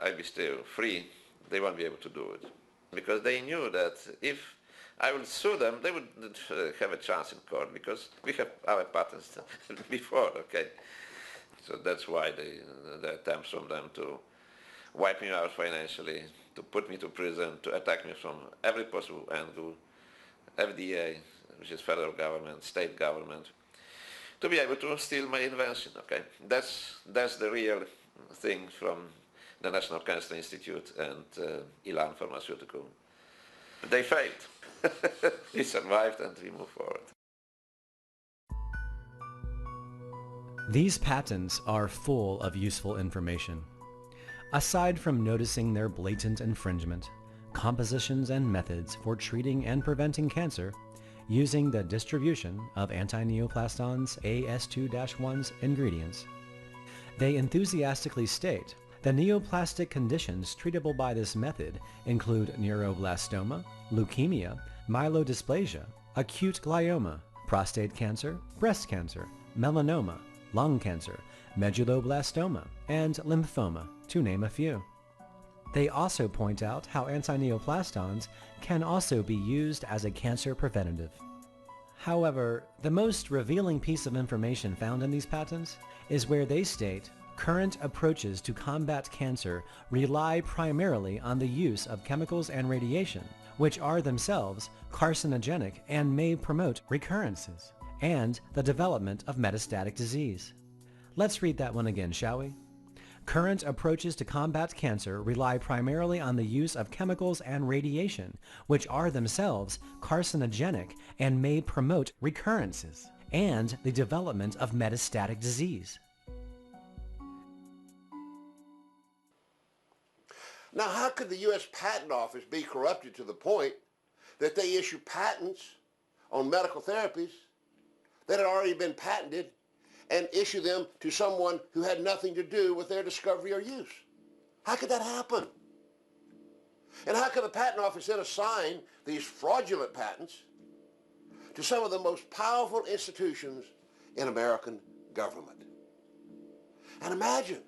I be still free, they won't be able to do it. Because they knew that if I would sue them, they would have a chance in court because we have our patents before, okay? So that's why the attempts from them to wipe me out financially, to put me to prison, to attack me from every possible angle, FDA, which is federal government, state government, to be able to steal my invention, okay? That's the real thing from the National Cancer Institute and Elan Pharmaceutical. They failed. We survived and we moved forward. These patents are full of useful information. Aside from noticing their blatant infringement, compositions and methods for treating and preventing cancer using the distribution of anti-neoplastons AS2-1's ingredients, they enthusiastically state the neoplastic conditions treatable by this method include neuroblastoma, leukemia, myelodysplasia, acute glioma, prostate cancer, breast cancer, melanoma, lung cancer, medulloblastoma, and lymphoma, to name a few. They also point out how anti-neoplastons can also be used as a cancer preventative. However, the most revealing piece of information found in these patents is where they state current approaches to combat cancer rely primarily on the use of chemicals and radiation, which are themselves carcinogenic and may promote recurrences and the development of metastatic disease. Let's read that one again, shall we? Current approaches to combat cancer rely primarily on the use of chemicals and radiation, which are themselves carcinogenic and may promote recurrences and the development of metastatic disease. Now, how could the U.S. Patent Office be corrupted to the point that they issue patents on medical therapies that had already been patented and issue them to someone who had nothing to do with their discovery or use? How could that happen? And how could the Patent Office then assign these fraudulent patents to some of the most powerful institutions in American government? And imagine,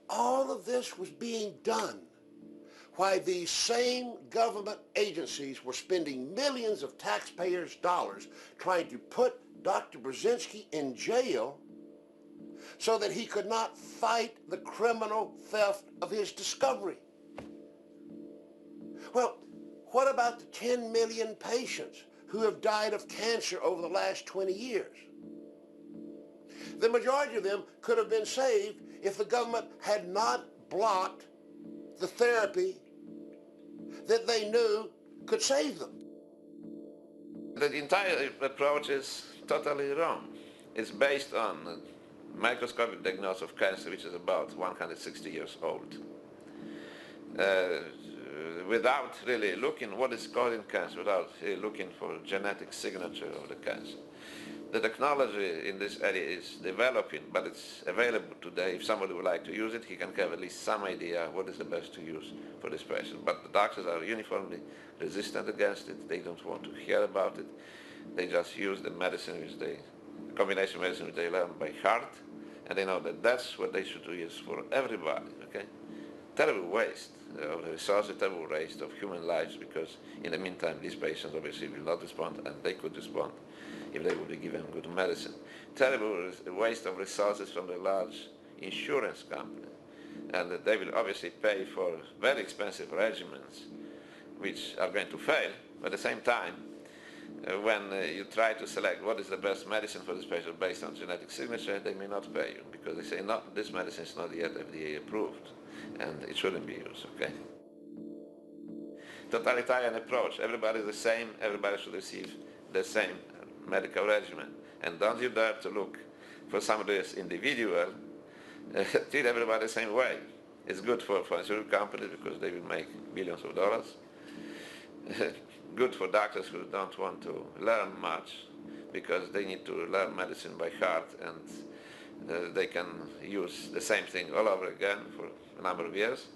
all of this was being done while these same government agencies were spending millions of taxpayers' dollars trying to put Dr. Brzezinski in jail so that he could not fight the criminal theft of his discovery. Well, what about the 10 million patients who have died of cancer over the last 20 years? The majority of them could have been saved if the government had not blocked the therapy that they knew could save them. The entire approach is totally wrong. It's based on microscopic diagnosis of cancer, which is about 160 years old. Without really looking what is causing cancer, without looking for genetic signature of the cancer. The technology in this area is developing, but it's available today. If somebody would like to use it, he can have at least some idea what is the best to use for this patient. But the doctors are uniformly resistant against it. They don't want to hear about it. They just use the medicine which they, combination medicine which they learn by heart, and they know that that's what they should use for everybody, okay? Terrible waste of the resources, terrible waste of human lives, because in the meantime these patients obviously will not respond, and they could respond if they would be given good medicine. Terrible waste of resources from the large insurance company, and they will obviously pay for very expensive regimens which are going to fail. But at the same time, when you try to select what is the best medicine for this patient based on genetic signature, they may not pay you, because they say, no, this medicine is not yet FDA approved, and it shouldn't be used, okay? Totalitarian approach. Everybody is the same, everybody should receive the same medical regimen. And don't you dare to look for somebody as individual, treat everybody the same way. It's good for pharmaceutical companies because they will make billions of dollars. Good for doctors who don't want to learn much because they need to learn medicine by heart, and they can use the same thing all over again for a number of years.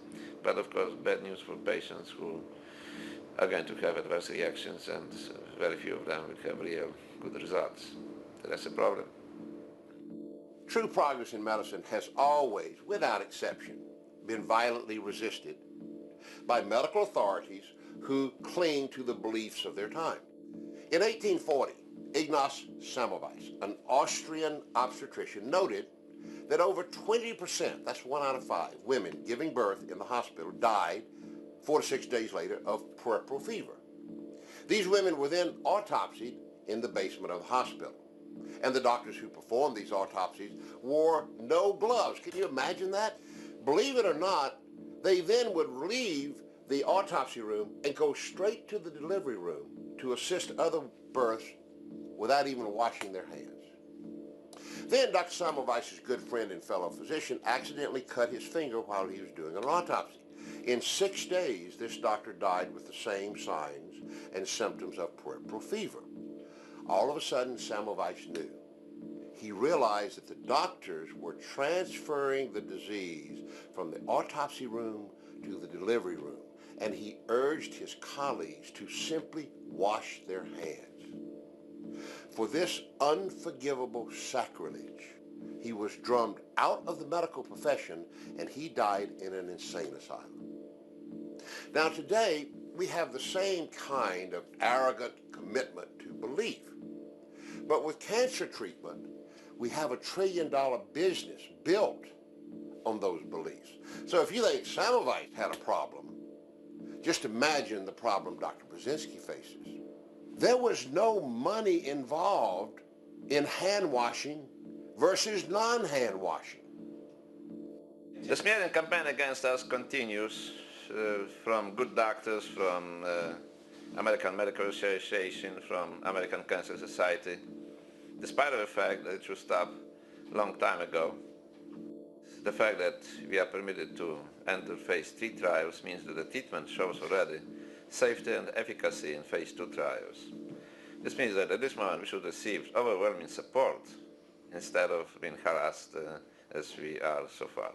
But of course, bad news for patients who are going to have adverse reactions, and very few of them will have real good results. That's a problem. True progress in medicine has always, without exception, been violently resisted by medical authorities who cling to the beliefs of their time. In 1840, Ignaz Semmelweis, an Austrian obstetrician, noted that over 20%, that's 1 out of 5, women giving birth in the hospital died 4 to 6 days later of puerperal fever. These women were then autopsied in the basement of the hospital, and the doctors who performed these autopsies wore no gloves. Can you imagine that? Believe it or not, they then would leave the autopsy room and go straight to the delivery room to assist other births without even washing their hands. Then Dr. Semmelweis's good friend and fellow physician accidentally cut his finger while he was doing an autopsy. In 6 days, this doctor died with the same signs and symptoms of puerperal fever. All of a sudden, Semmelweis knew. He realized that the doctors were transferring the disease from the autopsy room to the delivery room, and he urged his colleagues to simply wash their hands. For this unforgivable sacrilege, he was drummed out of the medical profession, and he died in an insane asylum. Now today, we have the same kind of arrogant commitment to belief. But with cancer treatment, we have $1 trillion business built on those beliefs. So if you think Semmelweis had a problem, just imagine the problem Dr. Brzezinski faces. There was no money involved in hand washing versus non-hand washing. The smearing campaign against us continues from good doctors, from American Medical Association, from American Cancer Society, despite the fact that it should stop a long time ago. The fact that we are permitted to enter phase 3 trials means that the treatment shows already safety and efficacy in phase 2 trials. This means that at this moment we should receive overwhelming support instead of being harassed as we are so far.